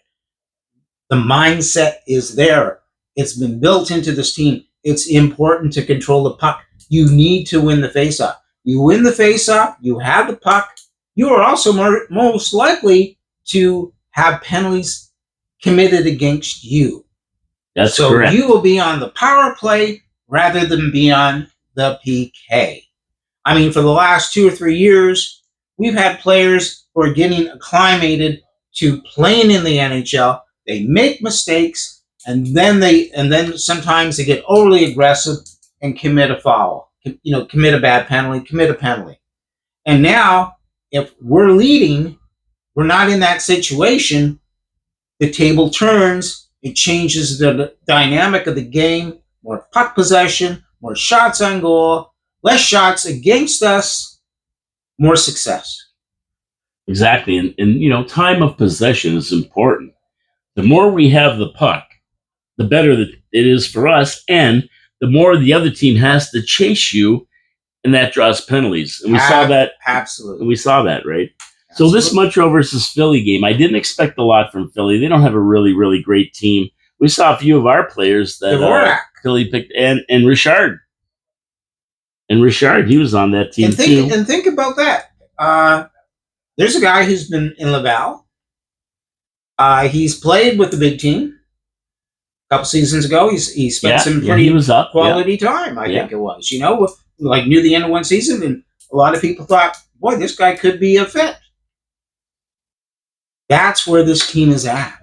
the mindset is there. It's been built into this team. It's important to control the puck. You need to win the faceoff. You win the faceoff, you have the puck. You are also most likely to have penalties committed against you. That's correct. So you will be on the power play rather than be on the PK. I mean, for the last 2 or 3 years, we've had players who are getting acclimated to playing in the NHL They make mistakes, and then sometimes they get overly aggressive and commit a foul. Commit a bad penalty, commit a penalty. And now, if we're leading, we're not in that situation. The table turns. It changes the dynamic of the game. More puck possession, more shots on goal, less shots against us, more success. Exactly. And time of possession is important. The more we have the puck, the better that it is for us, and the more the other team has to chase you, and that draws penalties. And we saw that. Absolutely. And we saw that, right? Absolutely. So this Montreal versus Philly game, I didn't expect a lot from Philly. They don't have a really, really great team. We saw a few of our players that Philly picked, and Richard. And Richard, he was on that team too. And think about that. There's a guy who's been in Laval. He's played with the big team. A couple seasons ago, he spent some pretty quality time. I think it was. Near the end of one season, and a lot of people thought, "Boy, this guy could be a fit." That's where this team is at.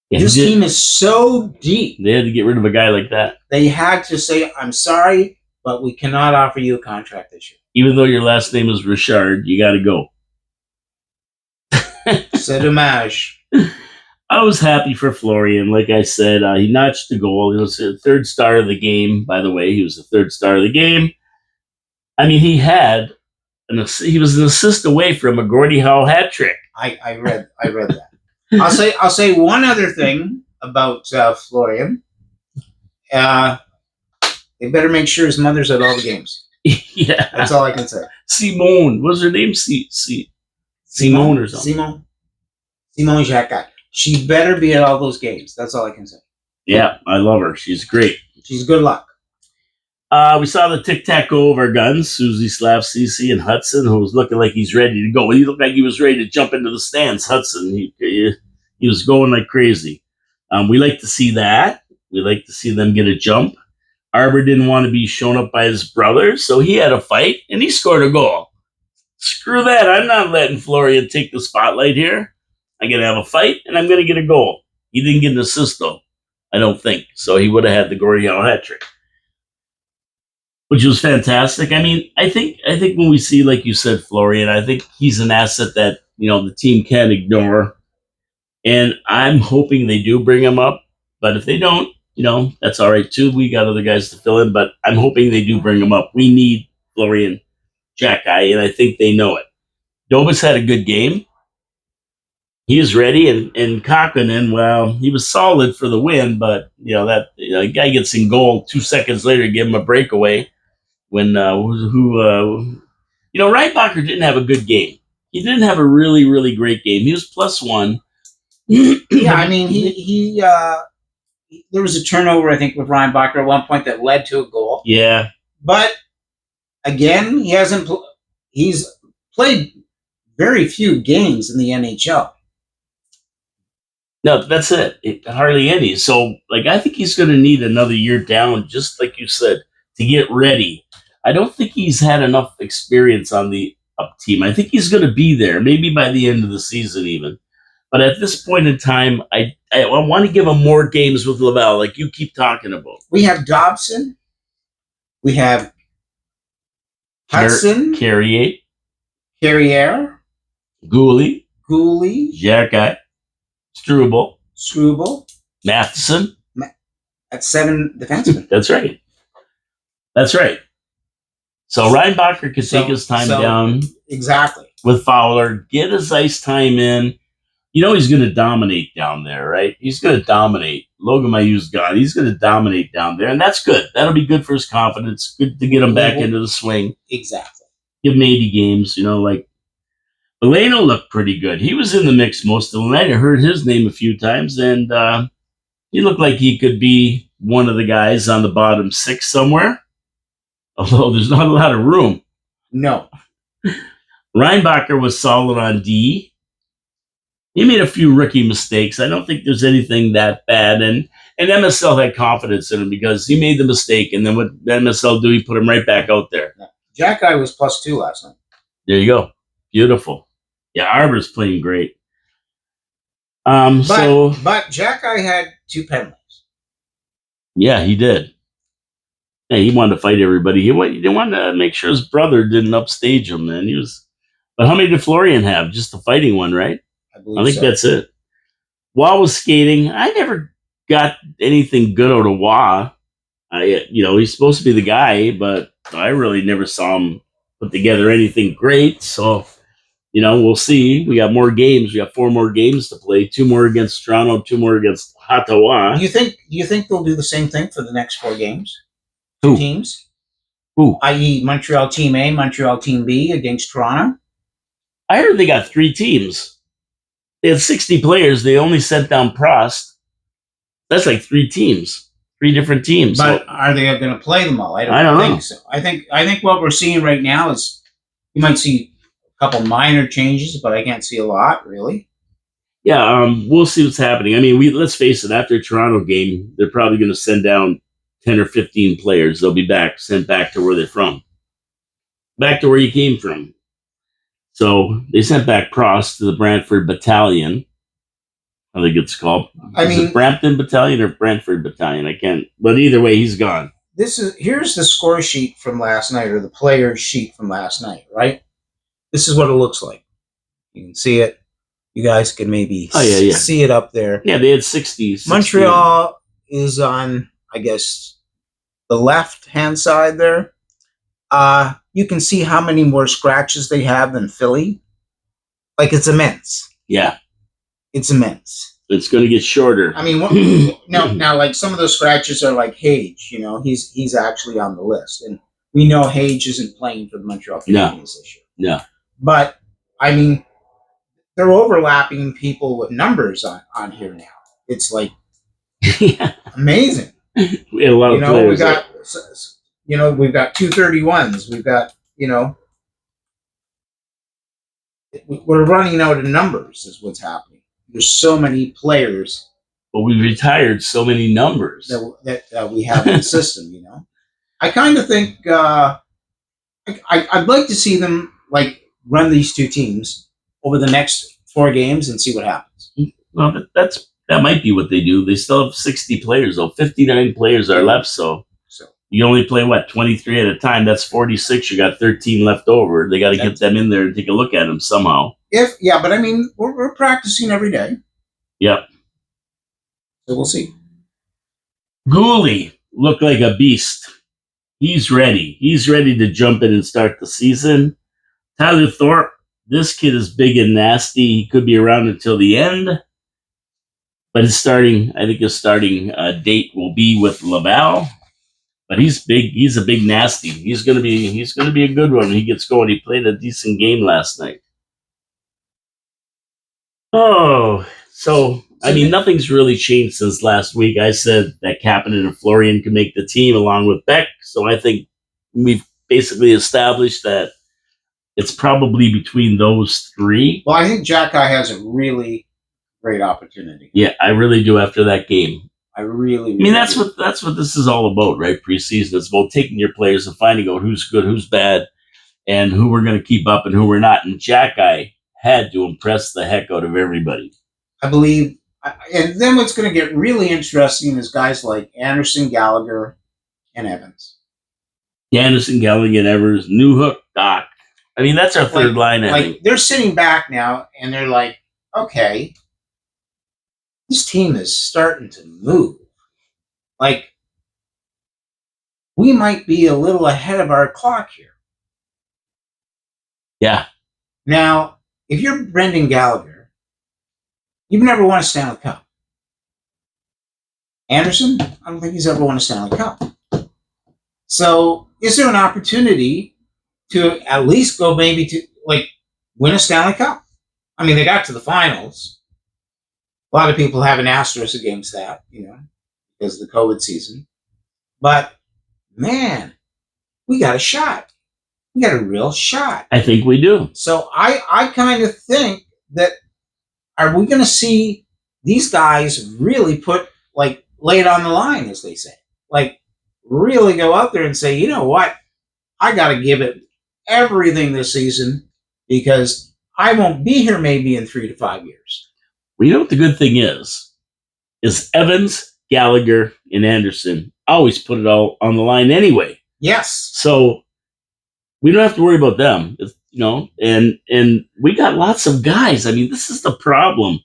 Yeah, this team is so deep. They had to get rid of a guy like that. They had to say, "I'm sorry, but we cannot offer you a contract this year. Even though your last name is Richard, you got to go." C'est dommage. I was happy for Florian. Like I said, he notched the goal. He was the third star of the game, by the way. He was the third star of the game. I mean, he was an assist away from a Gordie Howe hat trick. I read that. I'll say one other thing about Florian. They better make sure his mother's at all the games. Yeah. That's all I can say. Simone. What's her name? Simone or something. Simone Jackeye. She better be at all those games. That's all I can say. Yeah, I love her. She's great. She's good luck. We saw the tic-tac-toe of our guns. Susie, Slav, Cece, and Hudson, who was looking like he's ready to go. He looked like he was ready to jump into the stands, Hudson. He was going like crazy. We like to see that. We like to see them get a jump. Arbor didn't want to be shown up by his brother, so he had a fight, and he scored a goal. Screw that. I'm not letting Florian take the spotlight here. I'm going to have a fight, and I'm going to get a goal. He didn't get an assist, though, I don't think. So he would have had the Gordie Howe hat trick, which was fantastic. I mean, I think when we see, like you said, Florian, I think he's an asset that, the team can't ignore. And I'm hoping they do bring him up. But if they don't, that's all right, too. We got other guys to fill in. But I'm hoping they do bring him up. We need Florian Jackeye, and I think they know it. Dobas had a good game. He was ready, and Kakkonen, well, he was solid for the win, but the guy gets in goal 2 seconds later, give him a breakaway. When Reinbacher didn't have a good game. He didn't have a really, really great game. He was +1. Yeah, I mean, he there was a turnover, I think, with Reinbacher at one point that led to a goal. Yeah, but again, he's played very few games in the NHL. No, that's it. Hardly any. So, I think he's going to need another year down, just like you said, to get ready. I don't think he's had enough experience on the up team. I think he's going to be there, maybe by the end of the season even. But at this point in time, I want to give him more games with Laval, like you keep talking about. We have Dobson. We have Hudson. Carrier. Gooley. Jackeye. Struble. Matheson. That's 7 defensemen. That's right. So Reinbacher could take his time down. Exactly. With Fowler, get his ice time in. He's going to dominate down there, right? He's going to dominate. Logan Mayu's gone. He's going to dominate down there, and that's good. That'll be good for his confidence. Good to get him back into the swing. Exactly. Give him 80 games, Eleno looked pretty good. He was in the mix most of the night. I heard his name a few times, and he looked like he could be one of the guys on the bottom 6 somewhere, although there's not a lot of room. No. Reinbacher was solid on D. He made a few rookie mistakes. I don't think there's anything that bad, and MSL had confidence in him because he made the mistake, and then what MSL do? He put him right back out there. Jackeye was +2 last night. There you go. Beautiful. Yeah, Arbor's playing great. But Jackeye had 2 penalties. Yeah, he did. Yeah, he wanted to fight everybody. He wanted to make sure his brother didn't upstage him, man. He was. But how many did Florian have? Just the fighting one, right? I think that's it. Wah was skating. I never got anything good out of Wah. He's supposed to be the guy, but I really never saw him put together anything great. So, we'll see. We got more games. We got 4 more games to play. 2 more against Toronto, 2 more against Ottawa. Do you think they'll do the same thing for the next 4 games? Who? 2 teams? Who? I.e. Montreal Team A, Montreal Team B against Toronto? I heard they got 3 teams. They had 60 players. They only sent down Prost. That's like 3 teams. 3 different teams. But are they going to play them all? I don't think know. So. I think what we're seeing right now is you might see a couple minor changes, but I can't see a lot, really. Yeah, we'll see what's happening. I mean, let's face it, after a Toronto game, they're probably going to send down 10 or 15 players. They'll be sent back to where they're from. Back to where you came from. So they sent back Prost to the Brantford Battalion. I think it's called. Is it Brampton Battalion or Brantford Battalion? I can't. But either way, he's gone. Here's the score sheet from last night, or the player sheet from last night, right? This is what it looks like. You can see it. You guys can maybe see it up there. Yeah, they had 60. Montreal is on, I guess, the left-hand side there. You can see how many more scratches they have than Philly. Like, it's immense. Yeah. It's immense. It's going to get shorter. I mean, now, like, some of those scratches are like Hage. He's actually on the list. And we know Hage isn't playing for the Montreal Canadiens this year. Yeah. But, I mean, they're overlapping people with numbers on here now. It's like amazing. We had a lot of players. We've got 231s. We've got, we're running out of numbers is what's happening. There's so many players. But we've retired so many numbers that we have in the system, I kind of think I'd like to see them run these 2 teams over the next 4 games and see what happens. Well, that might be what they do. They still have 60 players, though. 59 players are left, so you only play, 23 at a time. That's 46. You got 13 left over. They got to get them in there and take a look at them somehow. But I mean, we're practicing every day. Yep. So we'll see. Gooley looked like a beast. He's ready. He's ready to jump in and start the season. Tyler Thorpe, this kid is big and nasty. He could be around until the end. But his starting date will be with Laval. But he's big. He's a big nasty. He's gonna be a good one when he gets going. He played a decent game last night. Oh, so I mean, nothing's really changed since last week. I said that Kapanen and Florian can make the team along with Beck. So I think we've basically established that it's probably between those 3. Well, I think Jackeye has a really great opportunity. Yeah, I really do after that game. I really mean, that's what this is all about, right? Preseason. It's about taking your players and finding out who's good, who's bad, and who we're going to keep up and who we're not. And Jackeye had to impress the heck out of everybody. I believe. And then what's going to get really interesting is guys like Anderson, Gallagher, and Evans. Anderson, Gallagher, and Evers, Newhook, Doc. I mean, that's our third line, I think. They're sitting back now, and they're like, okay, this team is starting to move. We might be a little ahead of our clock here. Yeah. Now, if you're Brendan Gallagher, you've never won a Stanley Cup. Anderson, I don't think he's ever won a Stanley Cup. So, is there an opportunity to at least go maybe to win a Stanley Cup? I mean, they got to the finals. A lot of people have an asterisk against that, because of the COVID season. But, man, we got a shot. We got a real shot. I think we do. So I kind of think that, are we going to see these guys really lay it on the line, as they say? Really go out there and say, you know what? I got to give it everything this season because I won't be here maybe in 3 to 5 years. Well, you know what the good thing is Evans, Gallagher, and Anderson always put it all on the line anyway. Yes. So we don't have to worry about them, you know. And we got lots of guys. I mean, this is the problem.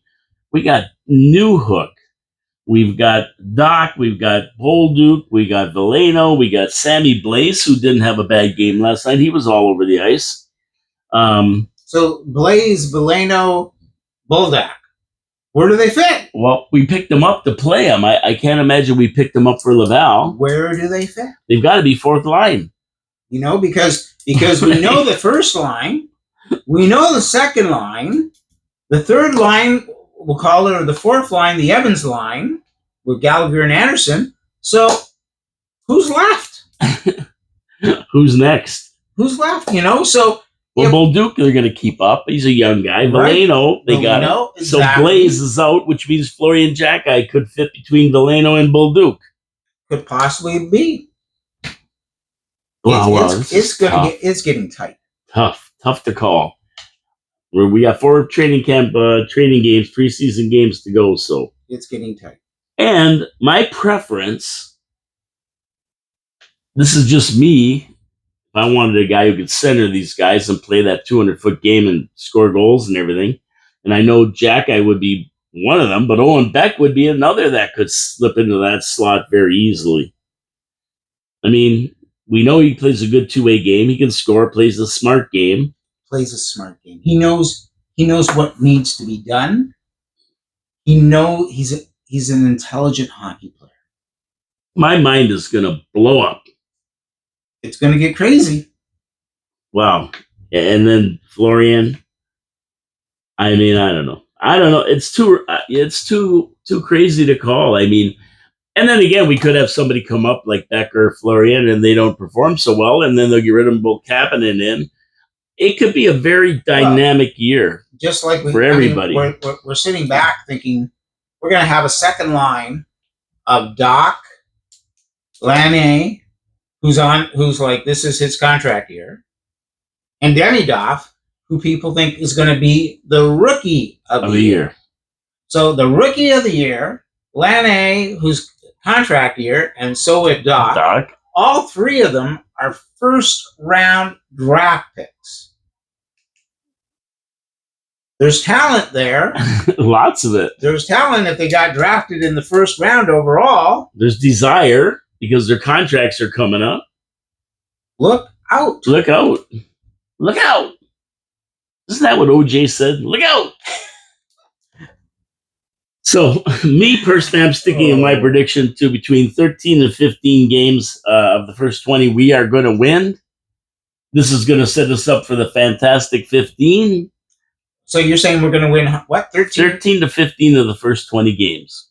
We got Newhook. We've got Doc, we've got Bolduc, we got Veleno, we got Sammy Blaze, who didn't have a bad game last night. He was all over the ice. So Blaze, Veleno, Bolduc, where do they fit? Well, we picked them up to play them. I can't imagine we picked them up for Laval. Where do they fit? They've got to be fourth line. You know, because we know the first line, we know the second line, the third line, we'll call it, or the fourth line, the Evans line, with Gallagher and Anderson. So, who's left? Who's next? Who's left? You know, so well, Bolduc, they're going to keep up. He's a young guy. Right. Veleno, they got it. Exactly. So Blaze is out, which means Florian Jackeye could fit between Veleno and Bolduc. Could possibly be. Wow, it's getting tight. Tough to call. We got 4 training camp training games, preseason games to go. So it's getting tight. And my preference, this is just me. If I wanted a guy who could center these guys and play that 200-foot game and score goals and everything, and I know Jackeye would be one of them, but Owen Beck would be another that could slip into that slot very easily. I mean, we know he plays a good two-way game. He can score, plays a smart game. Plays a smart game. He knows what needs to be done. He's an intelligent hockey player. My mind is going to blow up. It's going to get crazy. Wow. And then Florian. I mean, I don't know. It's too crazy to call. I mean, and then again, we could have somebody come up like Becker or Florian, and they don't perform so well, and then they'll get rid of them both Kapanen in. It could be a very dynamic year, just like for everybody. We're sitting back thinking we're going to have a second line of Doc, Lane, who's like, this is his contract year, and Denny Doff, who people think is going to be the rookie of the year. So the rookie of the year, Lane, who's contract year, and so with Doc. All 3 of them are first-round draft picks. There's talent there. Lots of it. There's talent if they got drafted in the first round overall. There's desire because their contracts are coming up. Look out. Look out. Look out. Isn't that what OJ said? Look out. So, me personally, I'm sticking in my prediction to between 13 and 15 games of the first 20 we are going to win. This is going to set us up for the fantastic 15. So you're saying we're going to win, what, 13? 13 to 15 of the first 20 games.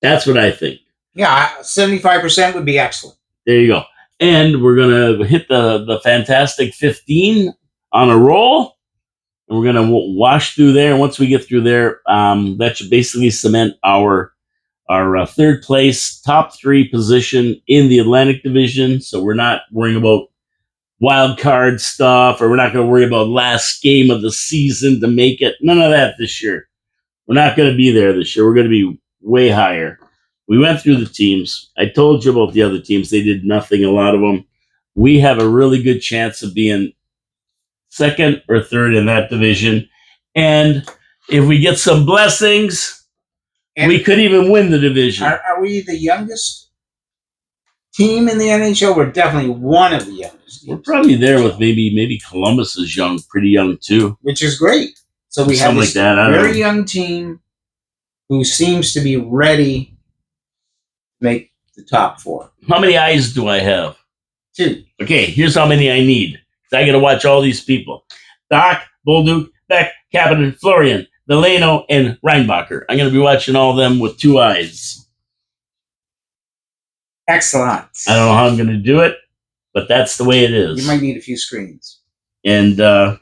That's what I think. Yeah, 75% would be excellent. There you go. And we're going to hit the fantastic 15 on a roll. And we're going to wash through there. And once we get through there, that should basically cement our third place, top 3 position in the Atlantic Division. So we're not worrying about wild card stuff, or we're not going to worry about last game of the season to make it. None of that this year. We're not going to be there this year. We're going to be way higher. We went through the teams. I told you about the other teams. They did nothing, a lot of them. We have a really good chance of being second or third in that division. And if we get some blessings, we could even win the division. Are we the youngest team in the NHL? We're definitely one of the youngest teams. We're probably there with maybe Columbus is young, pretty young too. Which is great. So we have this very young team who seems to be ready to make the top 4. How many eyes do I have? 2. Okay, here's how many I need. I got to watch all these people. Doc, Bolduc, Beck, Kapanen, Florian, Veleno, and Reinbacher. I'm going to be watching all of them with 2 eyes. Excellent. I don't know how I'm going to do it, but that's the way it is. You might need a few screens. And, and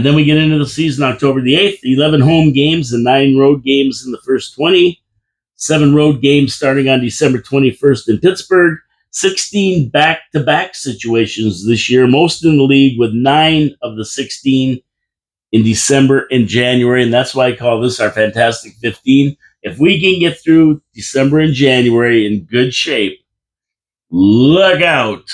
then we get into the season October the 8th, 11 home games and 9 road games in the first 20, 7 road games starting on December 21st in Pittsburgh, 16 back-to-back situations this year, most in the league, with 9 of the 16 in December and January, and that's why I call this our Fantastic 15. If we can get through December and January in good shape, look out.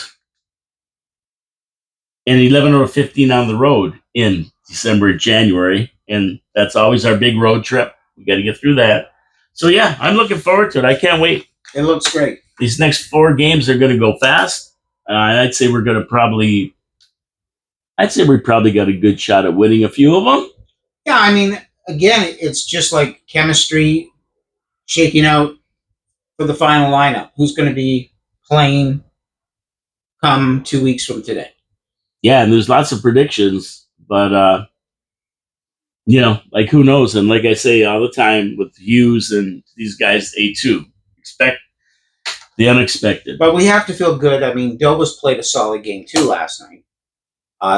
And 11 or 15 on the road in December and January, and that's always our big road trip. We got to get through that. So yeah, I'm looking forward to it. I can't wait. It looks great. These next 4 games are going to go fast. I'd say we probably got a good shot at winning a few of them. Yeah, I mean, again, it's just like chemistry shaking out for the final lineup. Who's going to be playing come 2 weeks from today? Yeah, and there's lots of predictions, but like who knows? And like I say all the time with Hughes and these guys, A2, expect the unexpected. But we have to feel good. I mean, Dobas played a solid game too last night,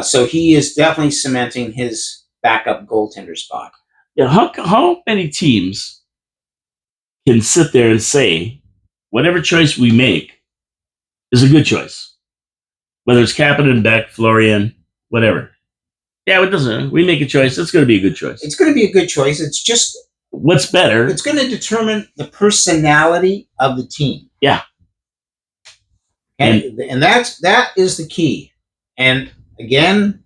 so he is definitely cementing his backup goaltender spot. Yeah, how many teams can sit there and say whatever choice we make is a good choice? Whether it's Kapanen, Beck, Florian, whatever. Yeah, it doesn't. We make a choice. It's going to be a good choice. It's going to be a good choice. It's just what's better. It's going to determine the personality of the team. Yeah, and that is the key. And again,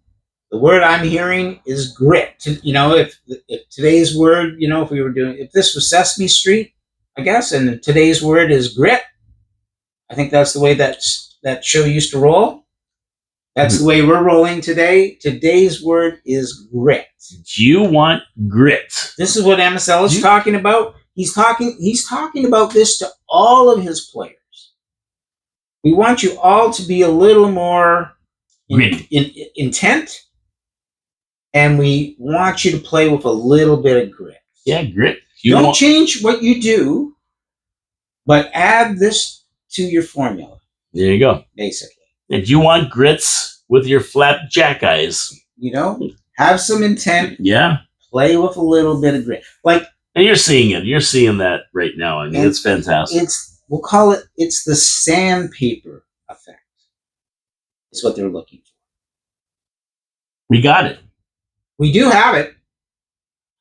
the word I'm hearing is grit. If today's word, if this was Sesame Street, I guess, and today's word is grit, I think that's the way that show used to roll. That's the way we're rolling today. Today's word is grit. You want grit. This is what MSL is talking about. He's talking about this to all of his players. We want you all to be a little more intent, and we want you to play with a little bit of grit. Yeah, grit. Don't change what you do, but add this to your formula. There you go. Basically. If you want grits with your flat Jackeyes, have some intent. Yeah. Play with a little bit of grit. And you're seeing it. You're seeing that right now. I mean, it's fantastic. We'll call it, it's the sandpaper effect. Is what they're looking for. We got it. We do have it.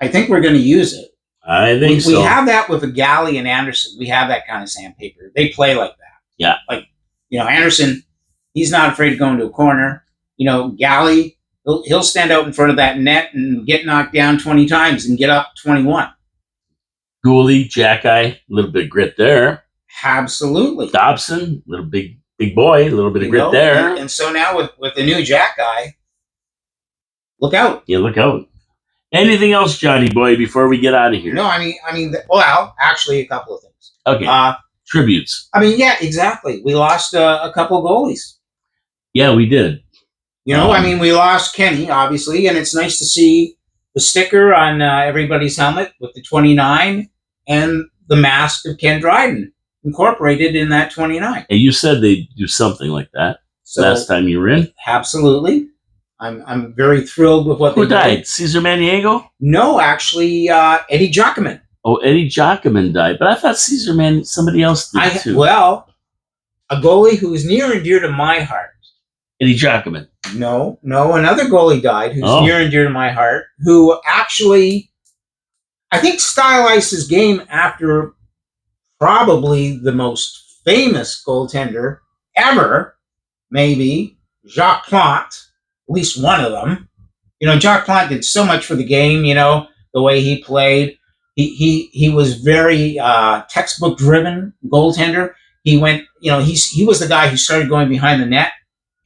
I think we're going to use it. I think so. We have that with a Galley and Anderson. We have that kind of sandpaper. They play like that. Yeah. Anderson, he's not afraid to go into a corner. Galley, he'll stand out in front of that net and get knocked down 20 times and get up 21. Gooley, Jackeye, a little bit of grit there. Absolutely. Dobson, little big boy, a little bit of grit there. And so now with the new Jackeye, look out. Yeah, look out. Anything else, Johnny boy, before we get out of here? No, actually a couple of things. Okay. Tributes. Yeah, exactly. We lost a couple of goalies. Yeah, we did. We lost Kenny, obviously, and it's nice to see the sticker on everybody's helmet with the 29 and the mask of Ken Dryden incorporated in that 29. And you said they'd do something like that last time you were in. Absolutely. I'm very thrilled with what Who died? Cesar Maniego? No, actually, Eddie Jackman. Oh, Eddie Jackman died, but I thought somebody else did too. Well, a goalie who is near and dear to my heart. Eddie Jackman. No, another goalie died who's near and dear to my heart, who actually, I think, stylized his game after probably the most famous goaltender ever, maybe, Jacques Plante, at least one of them. Jacques Plante did so much for the game, the way he played. He was very textbook driven goaltender. He went, he was the guy who started going behind the net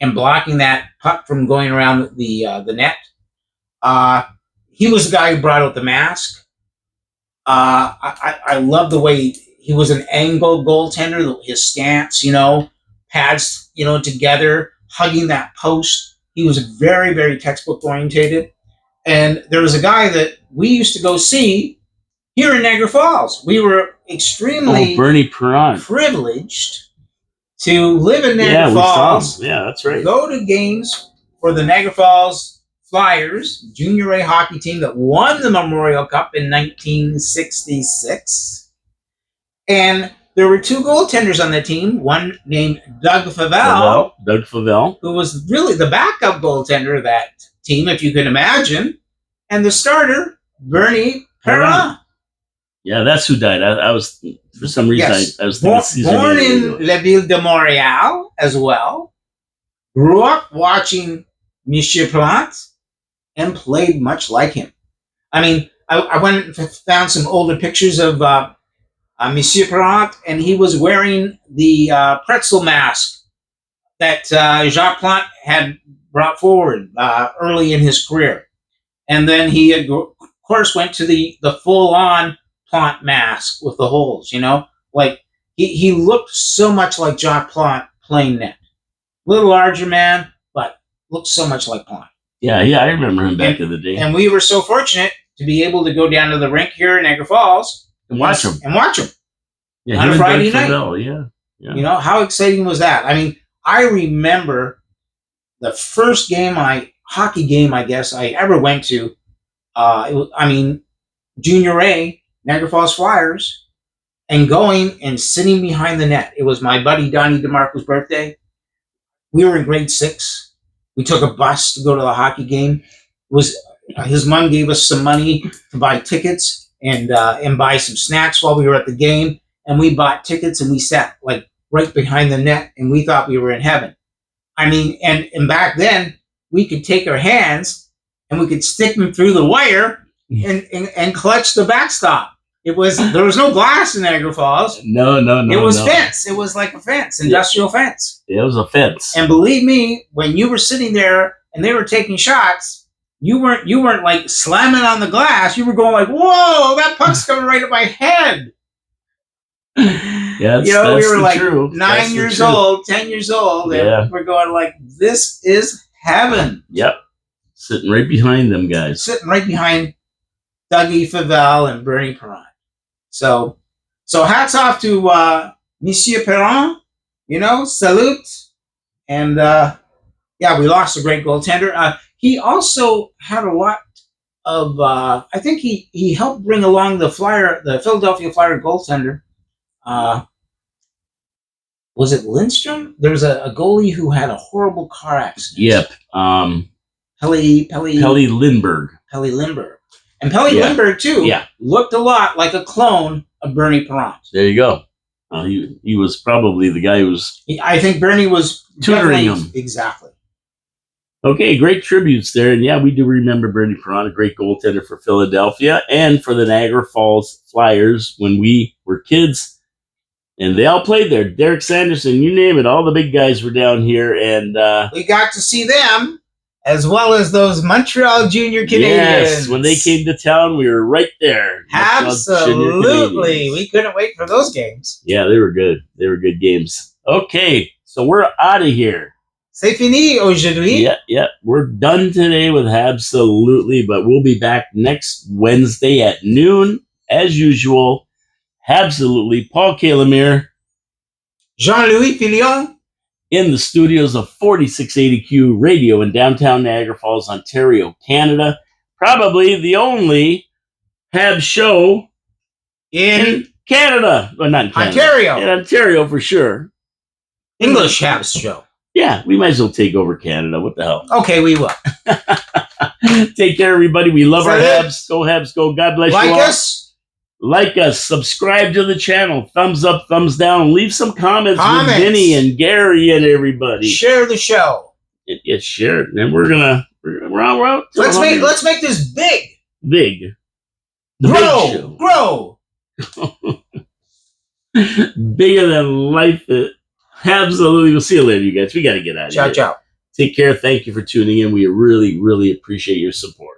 and blocking that puck from going around the net. He was the guy who brought out the mask. I love the way he was an angled goaltender, his stance, pads, together, hugging that post. He was very, very textbook orientated. And there was a guy that we used to go see here in Niagara Falls. We were extremely privileged to live in Niagara Falls. Yeah, that's right. Go to games for the Niagara Falls Flyers, junior A hockey team that won the Memorial Cup in 1966. And there were 2 goaltenders on the team, one named Doug Favell, who was really the backup goaltender of that team, if you can imagine. and the starter, Bernie Perrin. Yeah, that's who died. I was, for some reason, Yes. I was thinking Caesar Born Diego. in La Ville de Montréal as well. Grew up watching Monsieur Plante and played much like him. I mean, I went and found some older pictures of Monsieur Plante, and he was wearing the pretzel mask that Jacques Plante had brought forward early in his career. And then he, of course, went to the full-on Plante mask with the holes, you know? Like, he looked so much like Jacques Plante playing net. A little larger man, but looked so much like Plante. Yeah, I remember him back in the day. And we were so fortunate to be able to go down to the rink here in Niagara Falls and watch him. Yeah, on a Friday night. Yeah. You know, how exciting was that? I mean, I remember the first hockey game, I guess, I ever went to. Junior A, Niagara Falls Flyers, and going and sitting behind the net. It was my buddy Donnie DeMarco's birthday. We were in grade 6. We took a bus to go to the hockey game. His mom gave us some money to buy tickets and buy some snacks while we were at the game. And we bought tickets and we sat like right behind the net, and we thought we were in heaven. I mean, and back then we could take our hands and we could stick them through the wire and clutch the backstop. There was no glass in Niagara Falls. No. It was fence. It was like a fence, industrial fence. It was a fence. And believe me, when you were sitting there and they were taking shots, you weren't like slamming on the glass. You were going like, "Whoa, that puck's coming right at my head." Yeah, we were like truth. 9 years old, 10 years old, and we're going like, "This is heaven." Yep, sitting right behind them guys. Sitting right behind Dougie Favell and Bernie Perrin. So hats off to Monsieur Perrin, salute. And we lost a great goaltender. He also had a lot of, I think he helped bring along the Philadelphia Flyer goaltender. Was it Lindstrom? There was a goalie who had a horrible car accident. Yep. Pelly Lindbergh. Pelly Lindbergh. And Pelly Lindbergh, too, looked a lot like a clone of Bernie Perrin. There you go. He was probably the guy who was... I think Bernie was... tutoring him. Exactly. Okay, great tributes there. And we do remember Bernie Perrin, a great goaltender for Philadelphia and for the Niagara Falls Flyers when we were kids. And they all played there. Derek Sanderson, you name it. All the big guys were down here. And we got to see them, as well as those Montreal Junior Canadiens. Yes, when they came to town, we were right there. Absolutely. We couldn't wait for those games. Yeah, they were good. They were good games. Okay, so we're out of here. C'est fini aujourd'hui. Yeah. We're done today with Habsolutely, but we'll be back next Wednesday at noon, as usual. Habsolutely, Paul Calamere. Jean-Louis Filion. In the studios of 4680Q Radio in downtown Niagara Falls, Ontario, Canada. Probably the only Habs show in Canada. Well, not in Canada. Ontario. In Ontario, for sure. English Habs show. Yeah, we might as well take over Canada. What the hell? Okay, we will. Take care, everybody. We love our Habs. Go Habs, go. God bless you all. Like us, subscribe to the channel, thumbs up, thumbs down, leave some comments with Vinny and Gary and everybody. Share the show. It's shared, and we're out. Let's make this big. Big. Grow. Bigger than life. Absolutely. We'll see you later, you guys. We got to get out of here. Ciao. Take care. Thank you for tuning in. We really, really appreciate your support.